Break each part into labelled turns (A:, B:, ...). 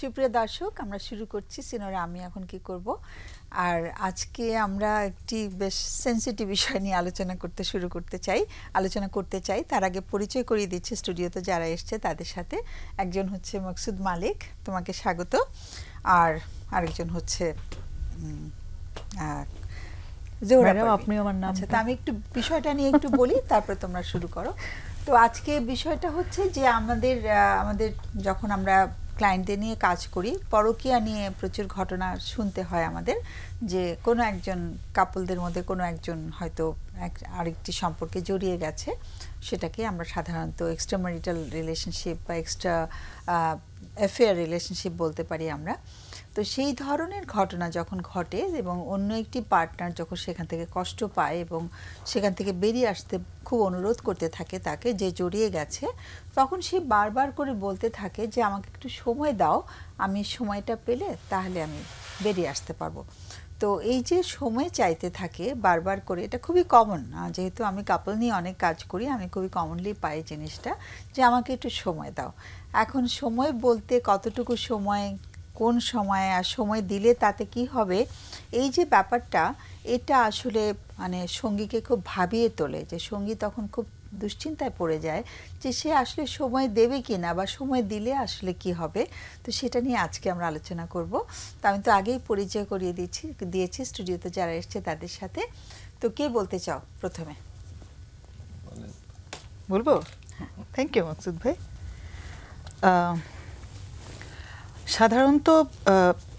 A: সুপ্রিয় দর্শক, আমরা শুরু করছি সিনোরা আমি এখন কি করব। আর আজকে আমরা একটি বেশ সেনসিটিভ বিষয় নিয়ে আলোচনা করতে চাই। তার আগে পরিচয় করিয়ে দিচ্ছি স্টুডিওতে যারা এসছে তাদের সাথে। একজন হচ্ছে মকসুদ মালিক, তোমাকে স্বাগত। আর আরেকজন হচ্ছে জোহরা পারভীন।
B: আপনি আমার নাম।
A: আচ্ছা, আমি একটু বিষয়টা নিয়ে একটু বলি, তারপর তোমরা শুরু করো। তো আজকে বিষয়টা হচ্ছে যে আমাদের যখন আমরা ক্লায়েন্টদের নিয়ে কাজ করি, পরকীয়া নিয়ে প্রচুর ঘটনা শুনতে হয় আমাদের, যে কোনো একজন কাপলদের মধ্যে কোনো একজন হয়তো আরেকটি সম্পর্কে জড়িয়ে গেছে। সেটাকে আমরা সাধারণত এক্সট্রাম্যারিটাল রিলেশনশিপ বা এক্সট্রা অ্যাফেয়ার রিলেশনশিপ বলতে পারি আমরা। তো সেই ধরনের ঘটনা যখন ঘটে এবং অন্য একটি পার্টনার যখন সেখান থেকে কষ্ট পায় এবং সেখান থেকে বেরিয়ে আসতে খুব অনুরোধ করতে থাকে তাকে, যে জড়িয়ে গেছে, তখন সে বারবার করে বলতে থাকে যে আমাকে একটু সময় দাও, আমি সময়টা পেলে তাহলে আমি বেরিয়ে আসতে পারবো। তো এই যে সময় চাইতে থাকে বারবার করে, এটা খুবই কমন। যেহেতু আমি কাপল নিয়ে অনেক কাজ করি, আমি খুবই কমনলি পাই জিনিসটা, যে আমাকে একটু সময় দাও। এখন সময় বলতে কতটুকু সময়, কোন সময়, আর সময় দিলে তাতে কি হবে, এই যে ব্যাপারটা, এটা আসলে মানে সঙ্গীকে খুব ভাবিয়ে তোলে। যে সঙ্গী তখন খুব দুশ্চিন্তায় পড়ে যায় যে সে আসলে সময় দেবে কি না, বা সময় দিলে আসলে কি হবে। তো সেটা নিয়ে আজকে আমরা আলোচনা করব। তো আমি তো আগেই পরিচয় করিয়ে দিয়েছি স্টুডিওতে যারা এসছে তাদের সাথে। তো কে বলতে চাও প্রথমে?
B: বলবো? থ্যাংক ইউ মকসুদ ভাই। সাধারণত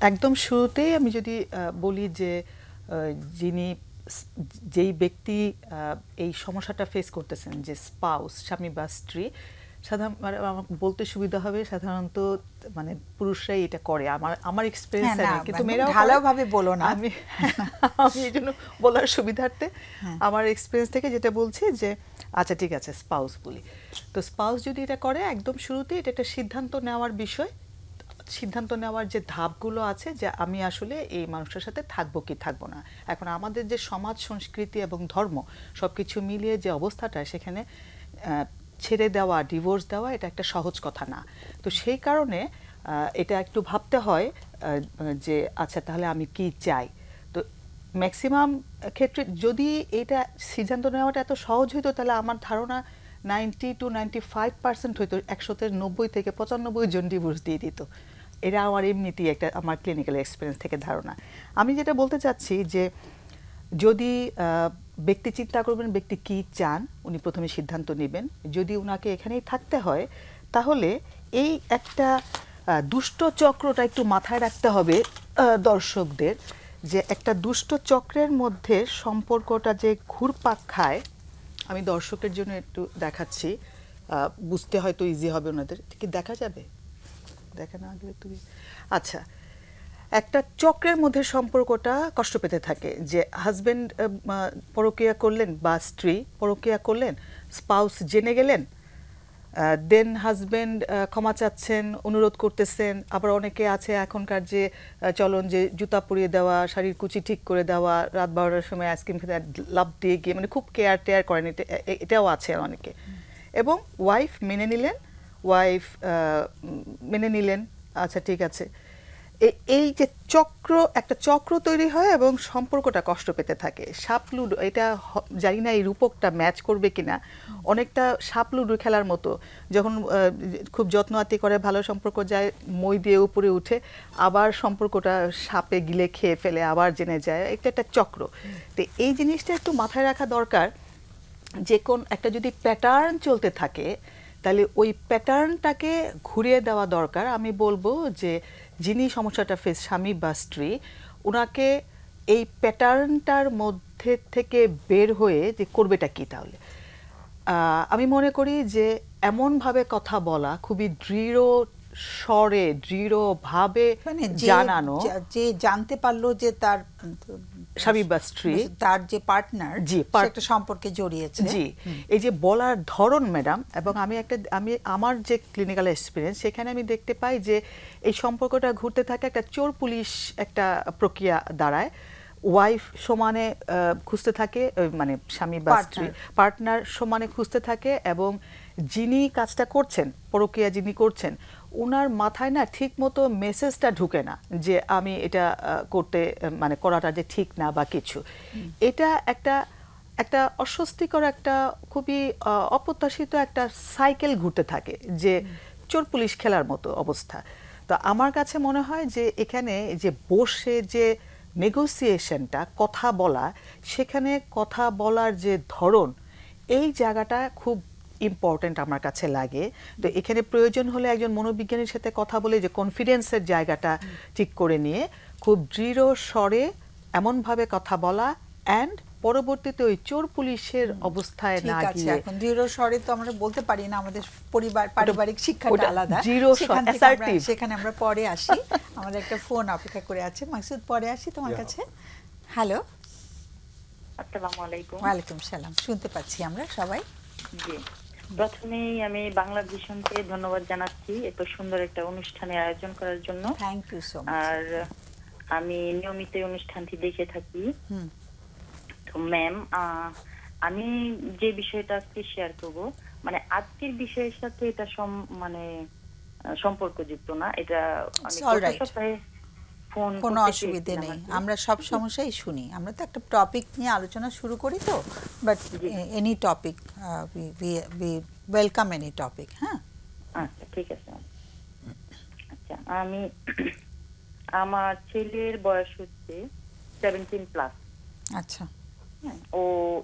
B: একদম শুরুতেই আমি যদি বলি যে যেই ব্যক্তি এই সমস্যাটা ফেস করতেছেন, যে স্পাউস, স্বামী বা স্ত্রী, আমার বলতে সুবিধা হবে, সাধারণত মানে পুরুষরাই এটা করে, আমার এক্সপেরিয়েন্স আছে, কিন্তু মেয়েরাও
A: ভালোভাবে বলো না,
B: আমি এই জন্য বলার সুবিধার্থে আমার এক্সপেরিয়েন্স থেকে যেটা বলছি, যে আচ্ছা ঠিক আছে স্পাউস বলি। তো স্পাউস যদি এটা করে, একদম শুরুতেই এটা একটা সিদ্ধান্ত নেওয়ার বিষয়। সিদ্ধান্ত নেওয়ার যে ধাপগুলো আছে, যে আমি আসলে এই মানুষের সাথে থাকবো কি থাকবো না। এখন আমাদের যে সমাজ, সংস্কৃতি এবং ধর্ম সবকিছু মিলিয়ে যে অবস্থাটা, সেখানে ছেড়ে দেওয়া, ডিভোর্স দেওয়া, এটা একটা সহজ কথা না। তো সেই কারণে এটা একটু ভাবতে হয় যে আচ্ছা তাহলে আমি কি চাই। তো ম্যাক্সিমাম ক্ষেত্রে যদি এটা সিদ্ধান্ত নেওয়াটা এত সহজ হইতো, তাহলে আমার ধারণা 90 to 95% হয়তো 100-তে 90 থেকে 95 জন ডিভোর্স দিয়ে দিত। এটা আমার এমনিতেই একটা আমার ক্লিনিক্যাল এক্সপিরিয়েন্স থেকে ধারণা। আমি যেটা বলতে চাচ্ছি, যে যদি ব্যক্তি চিন্তা করবেন ব্যক্তি কি চান, উনি প্রথমে সিদ্ধান্ত নেবেন। যদি উনাকে এখানেই থাকতে হয়, তাহলে এই একটা দুষ্ট চক্রটা একটু মাথায় রাখতে হবে দর্শকদের, যে একটা দুষ্ট চক্রের মধ্যে সম্পর্কটা যে ঘুরপাক খায়। আমি দর্শকের জন্য একটু দেখাচ্ছি, বুঝতে হয়তো ইজি হবে ওনাদের। কি দেখা যাবে? দেখা না গেলে তুমি, আচ্ছা, একটা চক্রের মধ্যে সম্পর্কটা কষ্ট পেতে থাকে। যে হাজব্যান্ড পরকীয়া করলেন বা স্ত্রী পরকীয়া করলেন, স্পাউস জেনে গেলেন, দেন হাজব্যান্ড ক্ষমা চাচ্ছেন, অনুরোধ করতেছেন। আবার অনেকে আছে এখনকার যে চলন, যে জুতা পরিয়ে দেওয়া, শাড়ির কুচি ঠিক করে দেওয়া, রাত 12টার সময় আইসক্রিম খেতে লাভ দিয়ে গিয়ে, মানে খুব কেয়ার করেন, এটাও আছে অনেকে। এবং ওয়াইফ মেনে নিলেন, আচ্ছা ঠিক আছে। এই যে একটা চক্র তৈরি হয় এবং সম্পর্কটা কষ্ট পেতে থাকে। সাপ লুডো, এটা জানি না এই রূপকটা ম্যাচ করবে কিনা, অনেকটা সাপ লুডো খেলার মতো। যখন খুব যত্ন আত্তি করে, ভালো সম্পর্ক যায়, মই দিয়ে উপরে উঠে, আবার সম্পর্কটা সাপে গিলে খেয়ে ফেলে, আবার জেনে যায়, এটা একটা চক্র। তো এই জিনিসটা একটু মাথায় রাখা দরকার, যে কোন একটা যদি প্যাটার্ন চলতে থাকে, তাহলে ওই প্যাটার্নটাকে ঘুরিয়ে দেওয়া দরকার। আমি বলবো যে যিনি সমস্যাটা ফেস, স্বামী বা স্ত্রী, ওনাকে এই প্যাটার্নটার মধ্যে থেকে বের হয়ে যে করবেটা কি, তাহলে আমি মনে করি যে এমনভাবে কথা বলা, খুবই দৃঢ় স্বরে, দৃঢ়ভাবে জানানো,
A: যে জানতে পারলো যে তার
B: স্বামী বা স্ত্রী,
A: তার যে পার্টনার একটা সম্পর্কে জড়িয়েছে,
B: জি, এই যে বলার ধরন ম্যাডাম। এবং আমি আমার যে ক্লিনিক্যাল এক্সপিরিয়েন্স, সেখানে আমি দেখতে পাই যে এই সম্পর্কটা ঘুরতে থাকে একটা চোর পুলিশ একটা প্রক্রিয়া দাঁড়ায়। ওয়াইফ সমানে খুঁজতে থাকে, মানে স্বামী বা স্ত্রী পার্টনার সমানে খুঁজতে থাকে, এবং যিনি কাজটা করছেন, পরকীয়া যিনি করছেন, ওনার মাথায় না ঠিক মতো মেসেজটা ঢুকে না যে আমি এটা করতে মানে করাটা যে ঠিক না বা কিছু। এটা একটা একটা অস্বস্তিকর একটা খুবই অপ্রত্যাশিত একটা সাইকেল ঘুরতে থাকে যে চোর পুলিশ খেলার মতো অবস্থা। তো আমার কাছে মনে হয় যে এখানে যে বসে যে নেগোসিয়েশনটা, কথা বলা, সেখানে কথা বলার যে ধরন, এই জায়গাটা খুব ইম্পর্টেন্ট আমার কাছে লাগে। তো এখানে প্রয়োজন হলে একজন মনোবিজ্ঞানীর সাথে কথা বলে যে কনফিডেন্সের জায়গাটা ঠিক করে নিয়ে খুব দৃঢ় স্বরে এমনভাবে কথা বলা, অ্যান্ড পরবর্তীতে ওই চোর পুলিশের অবস্থায় না গিয়ে।
A: এখন দৃঢ় স্বরে তো আমরা বলতে পারি না, আমাদের পরিবার পারিবারিক শিক্ষাটা আলাদা, সেখানে আমরা পরে আসি। আমাদের একটা ফোন অপেক্ষা করে আছে, মাকসুদ পরে আসি তোমার কাছে। হ্যালো,
C: আসসালামু আলাইকুম।
A: ওয়ালাইকুম সালাম, শুনতে পাচ্ছি আমরা সবাই।
C: জি, প্রথমেই আমি বাংলা ভিশনকে ধন্যবাদ জানাচ্ছি এত সুন্দর একটা অনুষ্ঠানের আয়োজন করার জন্য।
A: Thank you so much.
C: আর আমি নিয়মিত অনুষ্ঠানটি দেখে থাকি। তো ম্যাম, আমি যে বিষয়টা আজকে শেয়ার করব, মানে আজকের বিষয়ের সাথে এটা মানে সম্পর্কযুক্ত না, এটা আমি গত সপ্তাহে ফোন
A: কোনো অসুবিধা নেই, আমরা সব সমস্যাই শুনি। আমরা তো একটা টপিক নিয়ে আলোচনা শুরু করি, তো but any topic, we welcome any topic. হ্যাঁ,
C: আচ্ছা ঠিক আছে। আচ্ছা, আমার ছেলের বয়স হচ্ছে 17+।
A: আচ্ছা,
C: ও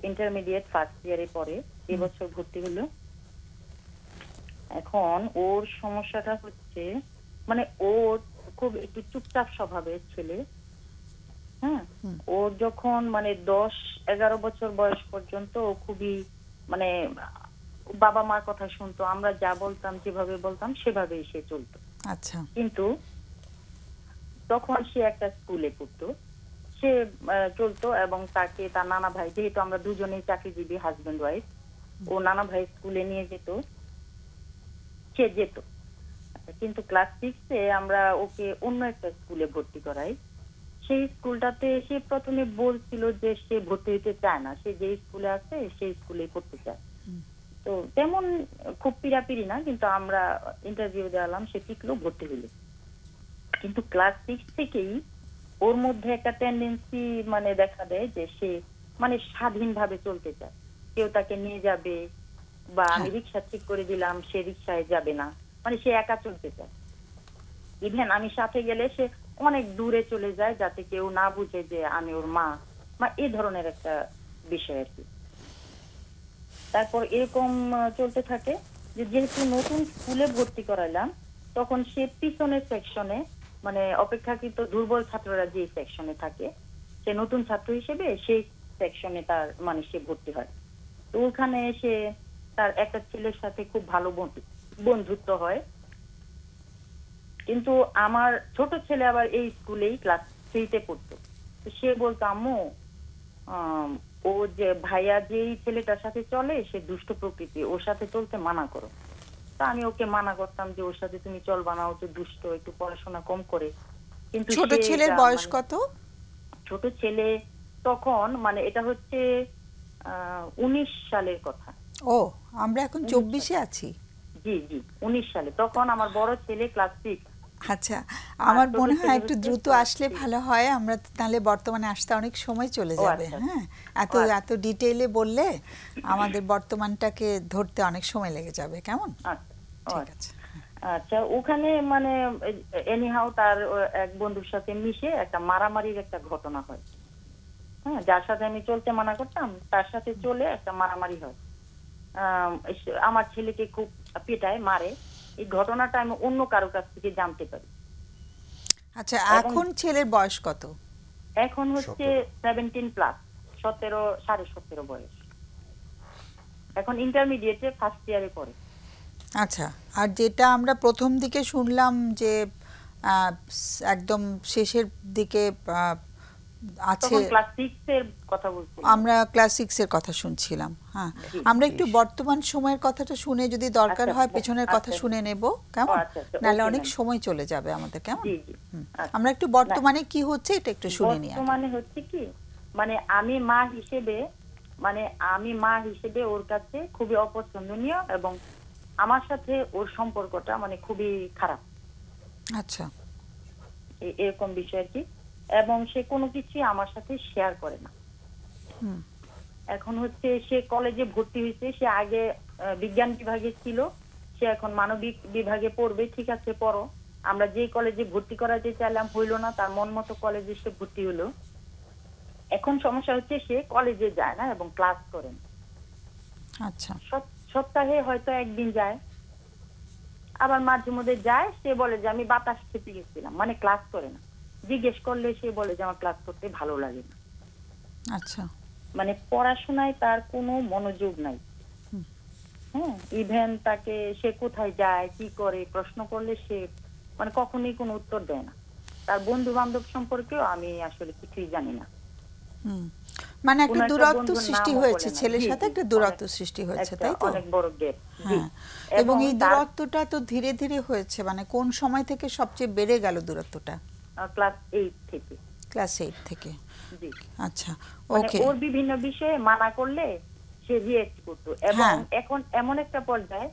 C: ইন্টারমিডিয়েট ফার্স্ট ইয়ারে পড়ে, এবছর ভর্তি হলো। এখন ওর সমস্যাটা হচ্ছে, মানে ওর খুব একটু চুপচাপ স্বভাবের ছেলে। হ্যাঁ, ওর যখন মানে 10-11 বছর বয়স পর্যন্ত ও খুবই মানে বাবা মার কথা শুনতো, আমরা যা বলতাম যেভাবে বলতাম সেভাবেই সে চলতো।
A: আচ্ছা,
C: কিন্তু তখন সে একটা স্কুলে পড়তো, সে চলতো এবং তাকে তার নানা ভাই, যেহেতু আমরা দুজনেই চাকরিজীবী হাজবেন্ড ওয়াইফ, ও নানা ভাই স্কুলে নিয়ে যেত, সে যেত। কিন্তু ক্লাস 6-এ আমরা ওকে অন্য একটা স্কুলে ভর্তি করাই। সেই স্কুলটাতে সে প্রথমে বলছিল যে সে ভর্তি হতে চায় না, সে যে স্কুলে আছে সেই স্কুলে পড়তে চায়। তো তেমন খুব পিড়াপিড়ি না, কিন্তু আমরা ইন্টারভিউ দেওয়ালাম, সে টিকলো, ভর্তি হলো। কিন্তু ক্লাস 6 থেকেই ওর মধ্যে একটা টেন্ডেন্সি মানে দেখা দেয় যে সে মানে স্বাধীনভাবে চলতে চায়। কেউ তাকে নিয়ে যাবে, বা আমি রিক্সা ঠিক করে দিলাম, সে রিক্সায় যাবে না, মানে সে একা চলতে চায়। ইভেন আমি সাথে গেলে সে অনেক দূরে চলে যায়, যাতে কেউ না বুঝে যে আমি ওর মা, এই ধরনের একটা বিষয় আর কি। তারপর এরকম চলতে থাকে যে যেহেতু নতুন স্কুলে ভর্তি করাইলাম, তখন সে পিছনের সেকশনে, মানে অপেক্ষাকৃত দুর্বল ছাত্ররা যে সেকশনে থাকে, সে নতুন ছাত্র হিসেবে সেই সেকশনে তার মানে সে ভর্তি হয়। তো ওখানে এসে তার একটা ছেলের সাথে খুব ভালো বন্ধুত্ব হয়। কিন্তু আমার ছোট ছেলে আবার এই স্কুলেই ক্লাস 3-তে পড়তো। তো সে বলতো, আম্মু ও যে ভাইয়া যেই ছেলেটার সাথে চলে সে দুষ্ট প্রকৃতি, ওর সাথে চলতে মানা করো। তা আমি ওকে মানা করতাম যে ওর সাথে তুমি চলবা না, ও তো দুষ্ট, একটু পড়াশোনা কম করে। কিন্তু
A: ছোট ছেলের বয়স কত?
C: ছোট ছেলে তখন মানে এটা হচ্ছে 19 সালের কথা।
A: ও, আমরা এখন 24-এ আছি।
C: জি জি, 19 সালে। তখন আমার বড় ছেলে ক্লাস 6।
A: আচ্ছা, আমার মনে হয় একটু দ্রুত আসলে ভালো হয়, আমরা তাহলে বর্তমানে আসতে অনেক সময় চলে যাবে। হ্যাঁ, এত ডিটেইলে বললে আমাদের বর্তমানটাকে ধরতে অনেক সময় লেগে যাবে। কেমন? ঠিক আছে।
C: আচ্ছা, ওখানে মানে এনিহাউ তার এক বন্ধুর সাথে মিশে একটা মারামারির একটা ঘটনা হয়। হ্যাঁ, যার সাথে আমি চলতে মানা করতাম তার সাথে চলে একটা মারামারি হয়। আমার ছেলেকে খুব পেটায়, মারে। এই ঘটনাটা আমি অন্য কারো কাছ থেকে জানতে পারি।
A: আচ্ছা, এখন ছেলের বয়স কত?
C: এখন হচ্ছে 17+, 17, 17.5 বয়স। এখন ইন্টারমিডিয়েটে ফার্স্ট ইয়ারে পড়ে।
A: আচ্ছা, আর যেটা আমরা প্রথম দিকে শুনলাম যে একদম শেষের দিকে আছে,
C: ক্লাস 6 এর কথা বলছি,
A: আমরা ক্লাস 6 এর কথা শুনছিলাম। হ্যাঁ, আমরা একটু বর্তমান সময়ের কথাটা শুনে যদি দরকার হয় পেছনের কথা শুনে নেব, কেমন? নাহলে অনেক সময় চলে যাবে আমাদের। কেমন? আমরা একটু বর্তমানে কি হচ্ছে এটা একটু শুনে নিই।
C: বর্তমানে হচ্ছে কি, মানে আমি মা হিসেবে ওর কাছে খুবই অপছন্দনীয় এবং আমার সাথে ওর সম্পর্কটা মানে খুবই খারাপ,
A: আচ্ছা
C: এরকম বিষয় আর কি। এবং সে কোনো কিছু আমার সাথে শেয়ার করে না।
A: হুম
C: এখন হচ্ছে সে কলেজে ভর্তি হয়েছে, সে আগে বিজ্ঞান বিভাগে ছিল, সে এখন মানবিক বিভাগে পড়বে। ঠিক আছে, পড়ো। আমরা যে কলেজে ভর্তি করাতে চাইলাম হইলো না, তার মন মতো কলেজে সে ভর্তি হলো। এখন সমস্যা হচ্ছে সে কলেজে যায় না এবং ক্লাস করে না।
A: আচ্ছা
C: সপ্তাহে হয়তো একদিন যায়, আবার মাঝে মধ্যে যায়, সে বলে যে আমি বাতাস খেতে গেছিলাম, মানে ক্লাস করে না। জিজ্ঞেস করলে সে বলে যে আমার ক্লাস করতে ভালো লাগে না।
A: আচ্ছা
C: মানে পড়াশোনায় তার কোনো মনোযোগ নাই। হ্যাঁ, ইভেন তাকে সে কোথায় যায় কি করে প্রশ্ন করলে সে মানে কখনোই কোনো উত্তর দেয় না। তার বন্ধু বান্ধব সম্পর্কেও আমি আসলে কিছুই জানি না।
A: হুম মানে একটা
C: কোনো একটা
A: দূরত্ব
C: বন্ধুর
A: সৃষ্টি
C: নামও
A: হয়েছে,
C: বলে না।
A: ছেলের
C: জি,
A: সাথে
C: জি,
A: একটা দূরত্ব
C: অনেক-
A: সৃষ্টি হয়েছে,
C: একটা
A: তাই তো?
C: অনেক বড় গ্যাপ।
A: হ্যাঁ, এবং এই দূরত্বটা তো ধীরে ধীরে হয়েছে, মানে কোন সময় থেকে সবচেয়ে বেড়ে গেল দূরত্বটা?
C: ক্লাস 8 থেকে।
A: ক্লাস 8 থেকে।
C: জি,
A: আচ্ছা
C: মানে
A: ওকে।
C: ওর বিভিন্ন বিষয়ে মানা করলে সে রিয়েক্ট করতো। এবং
A: হ্যাঁ।
C: এখন এমন একটা পর্যায়ে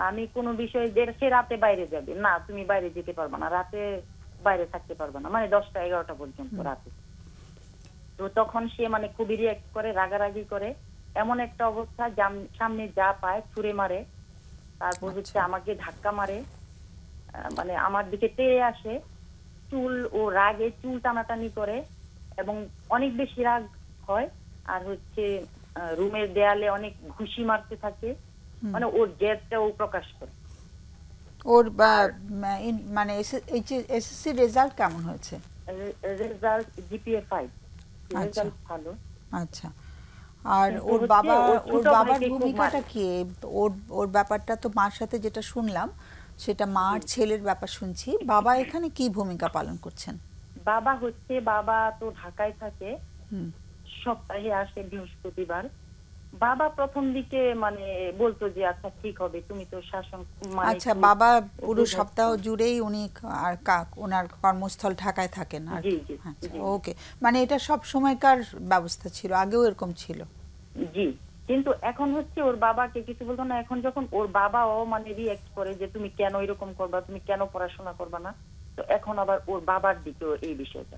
C: আমি কোনো বিষয়ে যে সে রাতে বাইরে যাবে, না তুমি বাইরে যেতে পারবে না, রাতে বাইরে থাকতে পারবে না, মানে 10টা 11টা পর্যন্ত রাতে। তো তখন সে মানে খুবই রিয়েক্ট করে, রাগারাগি করে, এমন একটা অবস্থা সামনে যা পায় ছুঁড়ে মারে, তারপর হচ্ছে আমাকে ধাক্কা মারে, মানে আমার দিকে তেড়ে আসে, চুল ও রাগে চুল টানাটানি করে এবং অনেক বেশি রাগ হয়। আর হচ্ছে রুমের দেয়ালে অনেক ঘুষি মারতে থাকে, মানে ওর জেদটা ও প্রকাশ করে।
A: ওর মানে এসএসসি রেজাল্ট কেমন হয়েছে?
C: রেজাল্ট জিপিএ 5,
A: আচ্ছা
C: রেজাল্ট ভালো।
A: আচ্ছা। আর
C: কিন্তু
A: ওর
C: হচ্ছে
A: বাবা,
C: ওর
A: ওর
C: ছোট
A: বাবার
C: ভাইকে খুব
A: ভূমিকাটা
C: মারে।
A: কি? ওর ওর ব্যাপারটা তো মার সাথে যেটা শুনলাম সেটা মার ছেলের ব্যাপার শুনছি, বাবা এখানে কি ভূমিকা পালন করছেন?
C: বাবা তো ঢাকায় থাকে,
A: হুম
C: সপ্তাহে আসে বৃহস্পতিবার। বাবা প্রথম দিকে মানে বলতো যে আচ্ছা ঠিক হবে, তুমি তো শাসন মানে
A: আচ্ছা,
C: একটু
A: বাবা পুরো
C: বুঝাচ্ছ।
A: সপ্তাহ জুড়েই উনি আর ওনার কর্মস্থল ঢাকায় থাকেন আর
C: জি, জি,
A: আচ্ছা
C: জি।
A: ওকে, মানে এটা সব সময়কার ব্যবস্থা ছিল, আগেও এরকম ছিল?
C: জি, কিন্তু এখন হচ্ছে ওর বাবাকে কিছু বলতো না। এখন যখন ওর বাবাও মানে রিঅ্যাক্ট করে যে তুমি কেন এরকম করবা, তুমি কেন পড়াশোনা করবা না, তো এখন আবার ওর বাবার দিকেও এই বিষয়টা,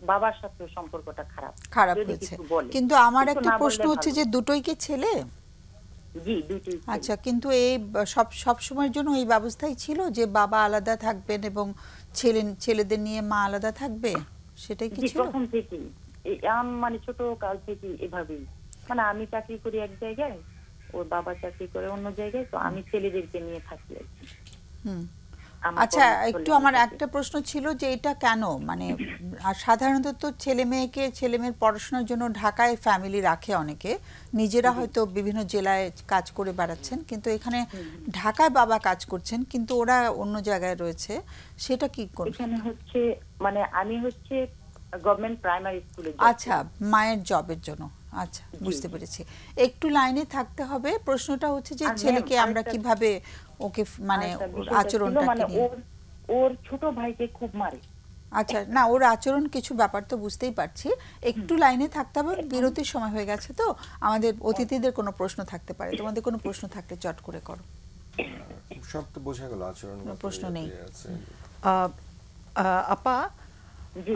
C: বাবার সাথে সম্পর্কটা
A: খারাপ
C: যদি
A: হয়েছে।
C: কিছু বলে।
A: কিন্তু আমার
C: কিছু
A: একটা
C: না
A: প্রশ্ন
C: বললে
A: হচ্ছে
C: ভালো।
A: যে দুটোই কি ছেলে?
C: জি, দুইটাই ছেলে।
A: আচ্ছা, কিন্তু এই সব সময়ের জন্য এই ব্যবস্থাই ছিল যে বাবা আলাদা থাকবেন এবং ছেলেদের নিয়ে মা আলাদা থাকবে, সেটাই কি
C: জি,
A: ছিল?
C: প্রথম থেকেই মানে ছোট কাল থেকে এভাবেই, মানে আমি চাকরি করি এক জায়গায়, ওর বাবা চাকরি করে অন্য জায়গায়, তো আমি ছেলেদেরকে নিয়ে থাকি আর কি।
A: হুম
C: আমার
A: আচ্ছা,
C: কর্মস্থলে
A: একটু
C: আমি
A: আমার
C: থাকি।
A: একটা প্রশ্ন ছিল যে এটা কেন, মানে আর সাধারণত তো ছেলে মেয়ের পড়াশোনার জন্য ঢাকায় ফ্যামিলি রাখে অনেকে, নিজেরা হয়তো বিভিন্ন জেলায় কাজ করে বেড়াচ্ছেন, কিন্তু এখানে ঢাকায় বাবা কাজ করছেন কিন্তু ওরা অন্য জায়গায় রয়েছে, সেটা কি
C: এখানে হচ্ছে মানে আমি হচ্ছে গভর্নমেন্ট প্রাইমারি স্কুলে
A: আচ্ছা, মায়ের জবের জন্য। আচ্ছা, বুঝতে পেরেছি। একটু লাইনে থাকতে হবে। প্রশ্নটা হচ্ছে যে
C: আর
A: ছেলেকে
C: ম্যাম,
A: আমরা কিভাবে ওকে মানে
C: আরেকটা
A: ওর
C: বিষয়টা ছিল,
A: আচরণটাকে
C: মানে
A: নিয়ে।
C: ওর ছোট ভাইকে খুব মারে।
A: আচ্ছা, না ওর আচরণ কিছু ব্যাপার তো বুঝতেই পারছি, একটু লাইনে থাকতে হবে, বিরতির সময় হয়ে গেছে তো আমাদের অতিথিদের কোনো প্রশ্ন থাকতে পারে, তোমাদের কোনো প্রশ্ন থাকলে চট করে করো।
D: সব তো বোঝা গেল আচরণ
A: কোনো প্রশ্ন নেই।
B: আপা,
C: জি,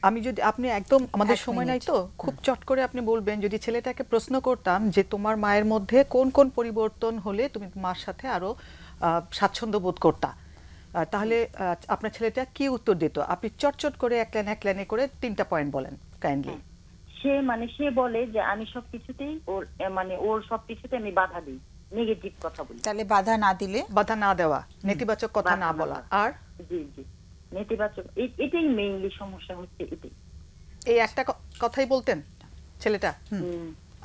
B: আমি যদি আপনি একদম আমাদের
A: এক
B: সময় নাই
A: মিনিট।
B: তো খুব চট করে আপনি বলবেন, যদি ছেলেটাকে প্রশ্ন করতাম যে তোমার মায়ের মধ্যে কোন কোন পরিবর্তন হলে তুমি মার সাথে আরো স্বাচ্ছন্দ্য বোধ করতা, তাহলে আপনার ছেলেটা কি উত্তর দিত? আপনি চটচট করে এক লাইনে করে 3টা পয়েন্ট বলেন কাইন্ডলি।
C: সে বলে যে আমি সবকিছুতেই ওর সবকিছুতে আমি বাধা দিই, নেগেটিভ কথা বলি।
A: তাহলে বাধা না দিলে?
B: বাধা না দেওয়া, নেতিবাচক কথা
C: বাধা
B: না
C: না
B: বলা।
C: দেওয়া।
B: আর
C: জি, জি, নেতিবাচক, এটাই মেইনলি সমস্যা হচ্ছে, এটাই।
B: এই একটা কথাই বলতেন ছেলেটা?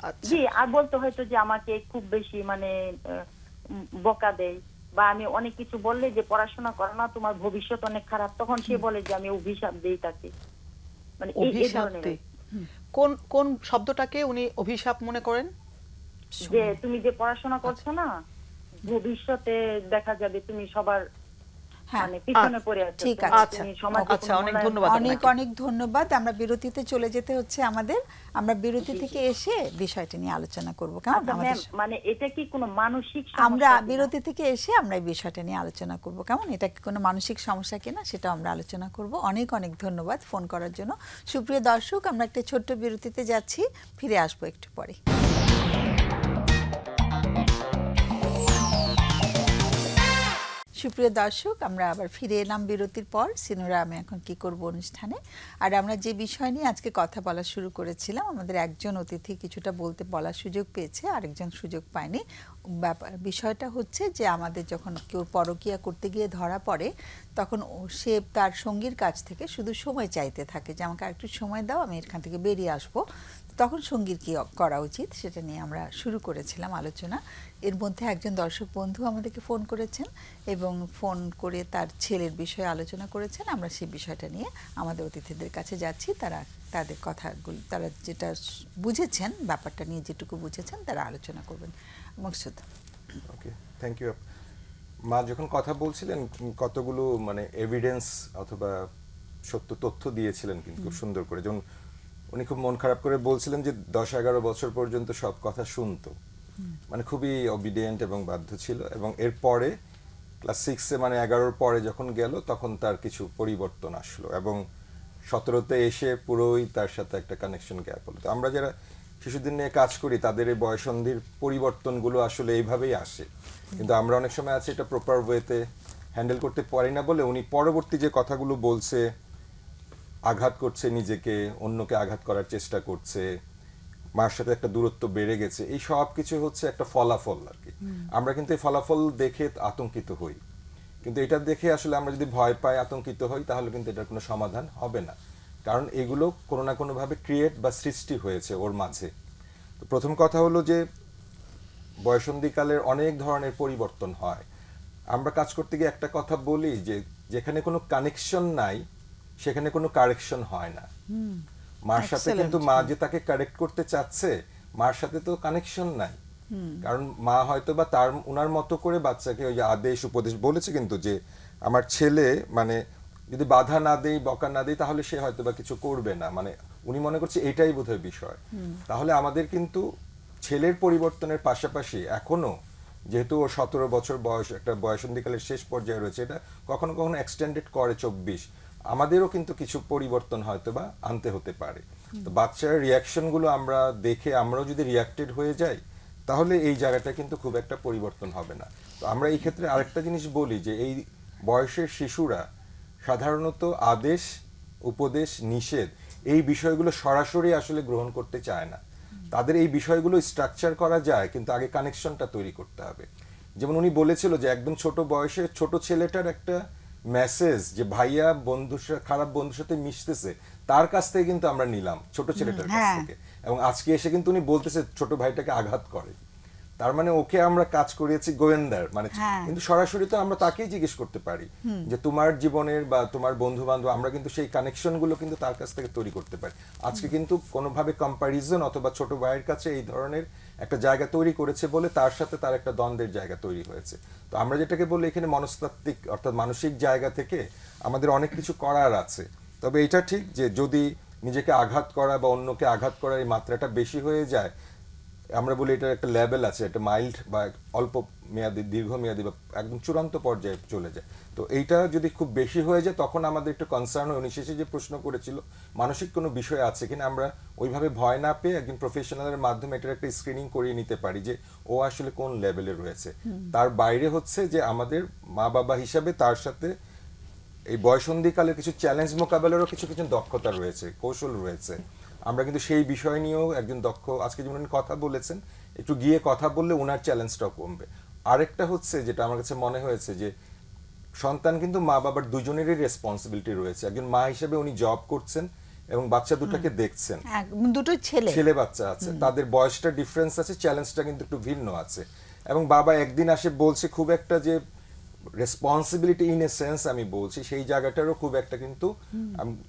B: আচ্ছা,
C: জি, আর বলতে হয়তো যে আমাকে খুব বেশি মানে বকা দেয়, বা আমি অনেক কিছু বললে যে পড়াশোনা করো না, তোমার ভবিষ্যৎ অনেক খারাপ, তখন সে বলে যে আমি অভিশাপ দেই তাকে, মানে এই
B: অভিশাপ
C: ধরনের।
B: দেয়। কোন কোন শব্দটাকে উনি অভিশাপ মনে করেন?
C: যে তুমি যে পড়াশোনা করছো না, ভবিষ্যতে দেখা যাবে তুমি সবার
A: হ্যাঁ,
C: মানে পিছনে পড়ে আছে।
A: ঠিক
C: তুমি-
A: আছে।
C: তুমি সমাজে
B: আচ্ছা,
C: কোনো
B: অনেক
C: মূল্যায়ন
B: ধন্যবাদ
C: পাবে না।
A: অনেক
B: আপনাকে।
A: অনেক ধন্যবাদ। আমরা বিরতিতে চলে যেতে হচ্ছে আমাদের। আমরা বিরতি থেকে এসে বিষয়টি নিয়ে আলোচনা করব, কেমন?
C: আচ্ছা
A: আমাদের
C: ম্যাম, মানে এটা কি কোনো মানসিক
A: আমরা
C: সমস্যা কিনা?
A: বিরতি থেকে এসে আমরা এই বিষয়টা নিয়ে আলোচনা করব, কেমন? এটা কি কোনো মানসিক সমস্যা কিনা সেটা আমরা আলোচনা করব। অনেক অনেক ধন্যবাদ ফোন করার জন্য। সুপ্রিয় দর্শক, আমরা একটা ছোট্ট বিরতিতে যাচ্ছি, ফিরে আসবো একটু পরে। সুপ্রিয় দর্শক, আমরা আবার ফিরে এলাম বিরতির পর। সিনুরা আমি এখন কি করব অনুষ্ঠানে। আর আমরা যে বিষয় নিয়ে আজকে কথা বলা শুরু করেছিলাম, আমাদের একজন অতিথি কিছুটা বলার সুযোগ পেয়েছে, আরেকজন সুযোগ পায়নি। বিষয়টা হচ্ছে যে আমাদের যখন কেউ পরকীয়া করতে গিয়ে ধরা পড়ে, তখন সে তার সঙ্গীর কাছ থেকে শুধু সময় চাইতে থাকে যে আমাকে আরেকটু সময় দাও, আমি এখান থেকে বেরিয়ে আসবো। তখন সঙ্গীর কী করা উচিত সেটা নিয়ে আমরা শুরু করেছিলাম আলোচনা। এর মধ্যে একজন দর্শক বন্ধু আমাদেরকে ফোন করেছেন এবং ফোন করে তার ছেলের বিষয়ে আলোচনা করেছেন। আমরা সেই বিষয়টা নিয়ে আমাদের অতিথিদের কাছে যাচ্ছি। তারা তাদের কথাগুলো, তারা যেটা বুঝেছেন, ব্যাপারটা নিয়ে যেটুকু বুঝেছেন, তারা আলোচনা করবেন। মকসুদ।
D: ওকে, থ্যাংক ইউ। মা যখন কথা বলছিলেন কতগুলো মানে এভিডেন্স অথবা সত্য তথ্য দিয়েছিলেন কিন্তু খুব সুন্দর করে। যেমন উনি খুব মন খারাপ করে বলছিলেন যে 10-11 বছর পর্যন্ত সব কথা শুনতো, মানে খুবই অবিডিয়েন্ট এবং বাধ্য ছিল, এবং এরপরে ক্লাস 6-এ মানে 11-র পরে যখন গেল তখন তার কিছু পরিবর্তন আসলো এবং 17-তে এসে পুরোই তার সাথে একটা কানেকশন গ্যাপ হলো। তো আমরা যারা শিশুদের নিয়ে কাজ করি তাদের এই বয়সন্ধির পরিবর্তনগুলো আসলে এইভাবেই আসে, কিন্তু আমরা অনেক সময় আছে এটা প্রপার ওয়েতে হ্যান্ডেল করতে পারি না বলে উনি পরবর্তী যে কথাগুলো বলছে, আঘাত করছে নিজেকে, অন্যকে আঘাত করার চেষ্টা করছে, মার সাথে একটা দূরত্ব বেড়ে গেছে, এই সব কিছু হচ্ছে একটা ফলাফল আর কি। আমরা কিন্তু এই ফলাফল দেখে আতঙ্কিত হই, কিন্তু এটা দেখে আসলে আমরা যদি ভয় পাই, আতঙ্কিত হই, তাহলে কিন্তু এটার কোনো সমাধান হবে না, কারণ এগুলো কোনো না কোনোভাবে ক্রিয়েট বা সৃষ্টি হয়েছে ওর মাঝে। তো প্রথম কথা হলো যে বয়সন্ধিকালের অনেক ধরনের পরিবর্তন হয়। আমরা কাজ করতে গিয়ে একটা কথা বলি যে যেখানে কোনো কানেকশন নাই সেখানে কোনো কারেকশন হয় না। মার সাথে কিন্তু মা যে তাকে কারেক্ট করতে চাচ্ছে, মার সাথে তো কানেকশন নাই, কারণ মা হয়তো বা তার উনার মতো করে বাচ্চাকে ওই যে আদেশ উপদেশ বলেছে, কিন্তু যে আমার ছেলে মানে যদি বাধা না দেই, বকা না দেই, তাহলে সে হয়তো বা কিছু করবে না, মানে উনি মনে করছে এটাই বোধহয় বিষয়। তাহলে আমাদের কিন্তু ছেলের পরিবর্তনের পাশাপাশি এখনো যেহেতু ও 17 বছর বয়স, একটা বয়সন্ধিকালের শেষ পর্যায়ে রয়েছে, এটা কখনো কখনো এক্সটেন্ডেড করে 24, আমাদেরও কিন্তু কিছু পরিবর্তন হয়তো বা আনতে হতে পারে। তো বাচ্চার রিয়াকশনগুলো আমরা দেখে আমরাও যদি রিয়াক্টেড হয়ে যাই, তাহলে এই জায়গাটা কিন্তু খুব একটা পরিবর্তন হবে না। তো আমরা এই ক্ষেত্রে আরেকটা জিনিস বলি যে এই বয়সের শিশুরা সাধারণত আদেশ, উপদেশ, নিষেধ এই বিষয়গুলো সরাসরি আসলে গ্রহণ করতে চায় না। তাদের এই বিষয়গুলো স্ট্রাকচার করা যায়, কিন্তু আগে কানেকশনটা তৈরি করতে হবে। যেমন উনি বলেছিল যে একদম ছোট বয়সে ছোট ছেলেটার একটা মেসেজ যে ভাইয়া খারাপ বন্ধুর সাথে মিশতেছে, তার কাছ থেকে কিন্তু আমরা নিলাম ছোট ছেলেটার কাছ থেকে, এবং আজকে এসে কিন্তু উনি বলতেছে ছোট ভাইটাকে আঘাত করে, তার মানে ওকে আমরা কাজ করিয়েছি গোয়েন্দার, মানে কিন্তু সরাসরি তো আমরা তাকেই জিজ্ঞেস করতে পারি যে তোমার জীবনের বা তোমার বন্ধু বান্ধব, আমরা কিন্তু সেই কানেকশন গুলো কিন্তু তার কাছ থেকে তৈরি করতে পারি। আজকে কিন্তু কোনোভাবে কম্প্যারিজন অথবা ছোট ভাইয়ের কাছে এই ধরনের একটা জায়গা তৈরি করেছে বলে তার সাথে তার একটা দ্বন্দ্বের জায়গা তৈরি হয়েছে। তো আমরা যেটাকে বলি এখানে মনস্তাত্ত্বিক অর্থাৎ মানসিক জায়গা থেকে আমাদের অনেক কিছু করার আছে। তবে এটা ঠিক যে যদি নিজেকে আঘাত করা বা অন্যকে আঘাত করার এই মাত্রাটা বেশি হয়ে যায়, আমরা বলি এটার একটা লেভেল আছে, একটা মাইল্ড বা অল্প মেয়াদি, দীর্ঘমেয়াদী বা একদম চূড়ান্ত পর্যায়ে চলে যায়। তো এইটা যদি খুব বেশি হয়ে যায় তখন আমাদের একটু কনসার্ন হয়। উনি শেষে যে প্রশ্ন করেছিল মানসিক কোনো বিষয় আছে কিনা, আমরা ওইভাবে ভয় না পেয়ে একজন প্রফেশনালের মাধ্যমে এটার একটা স্ক্রিনিং করিয়ে নিতে পারি যে ও আসলে কোন লেভেলে রয়েছে। তার বাইরে হচ্ছে যে আমাদের মা বাবা হিসাবে তার সাথে এই বয়সন্ধিকালের কিছু চ্যালেঞ্জ মোকাবেলারও কিছু কিছু দক্ষতা রয়েছে, কৌশল রয়েছে। আমরা কিন্তু সেই বিষয় নিয়েও একজন দক্ষ, আজকে যেমন উনি কথা বলেছেন, একটু গিয়ে কথা বললে ওনার চ্যালেঞ্জটাও কমবে। আরেকটা হচ্ছে যেটা আমার কাছে মনে হয়েছে যে সন্তান কিন্তু মা বাবার দুজনেরই রেসপন্সিবিলিটি রয়েছে। একজন মা হিসেবে উনি জব করছেন এবং বাচ্চা দুটাকে দেখছেন,
A: দুটো ছেলে
D: বাচ্চা আছে, তাদের বয়সটা ডিফারেন্স আছে, চ্যালেঞ্জটা কিন্তু একটু ভিন্ন আছে। এবং বাবা একদিন আসে বলছে খুব একটা যে রেসপন্সিবিলিটি ইন এ সেন্স আমি বলছি, সেই জায়গাটারও খুব একটা কিন্তু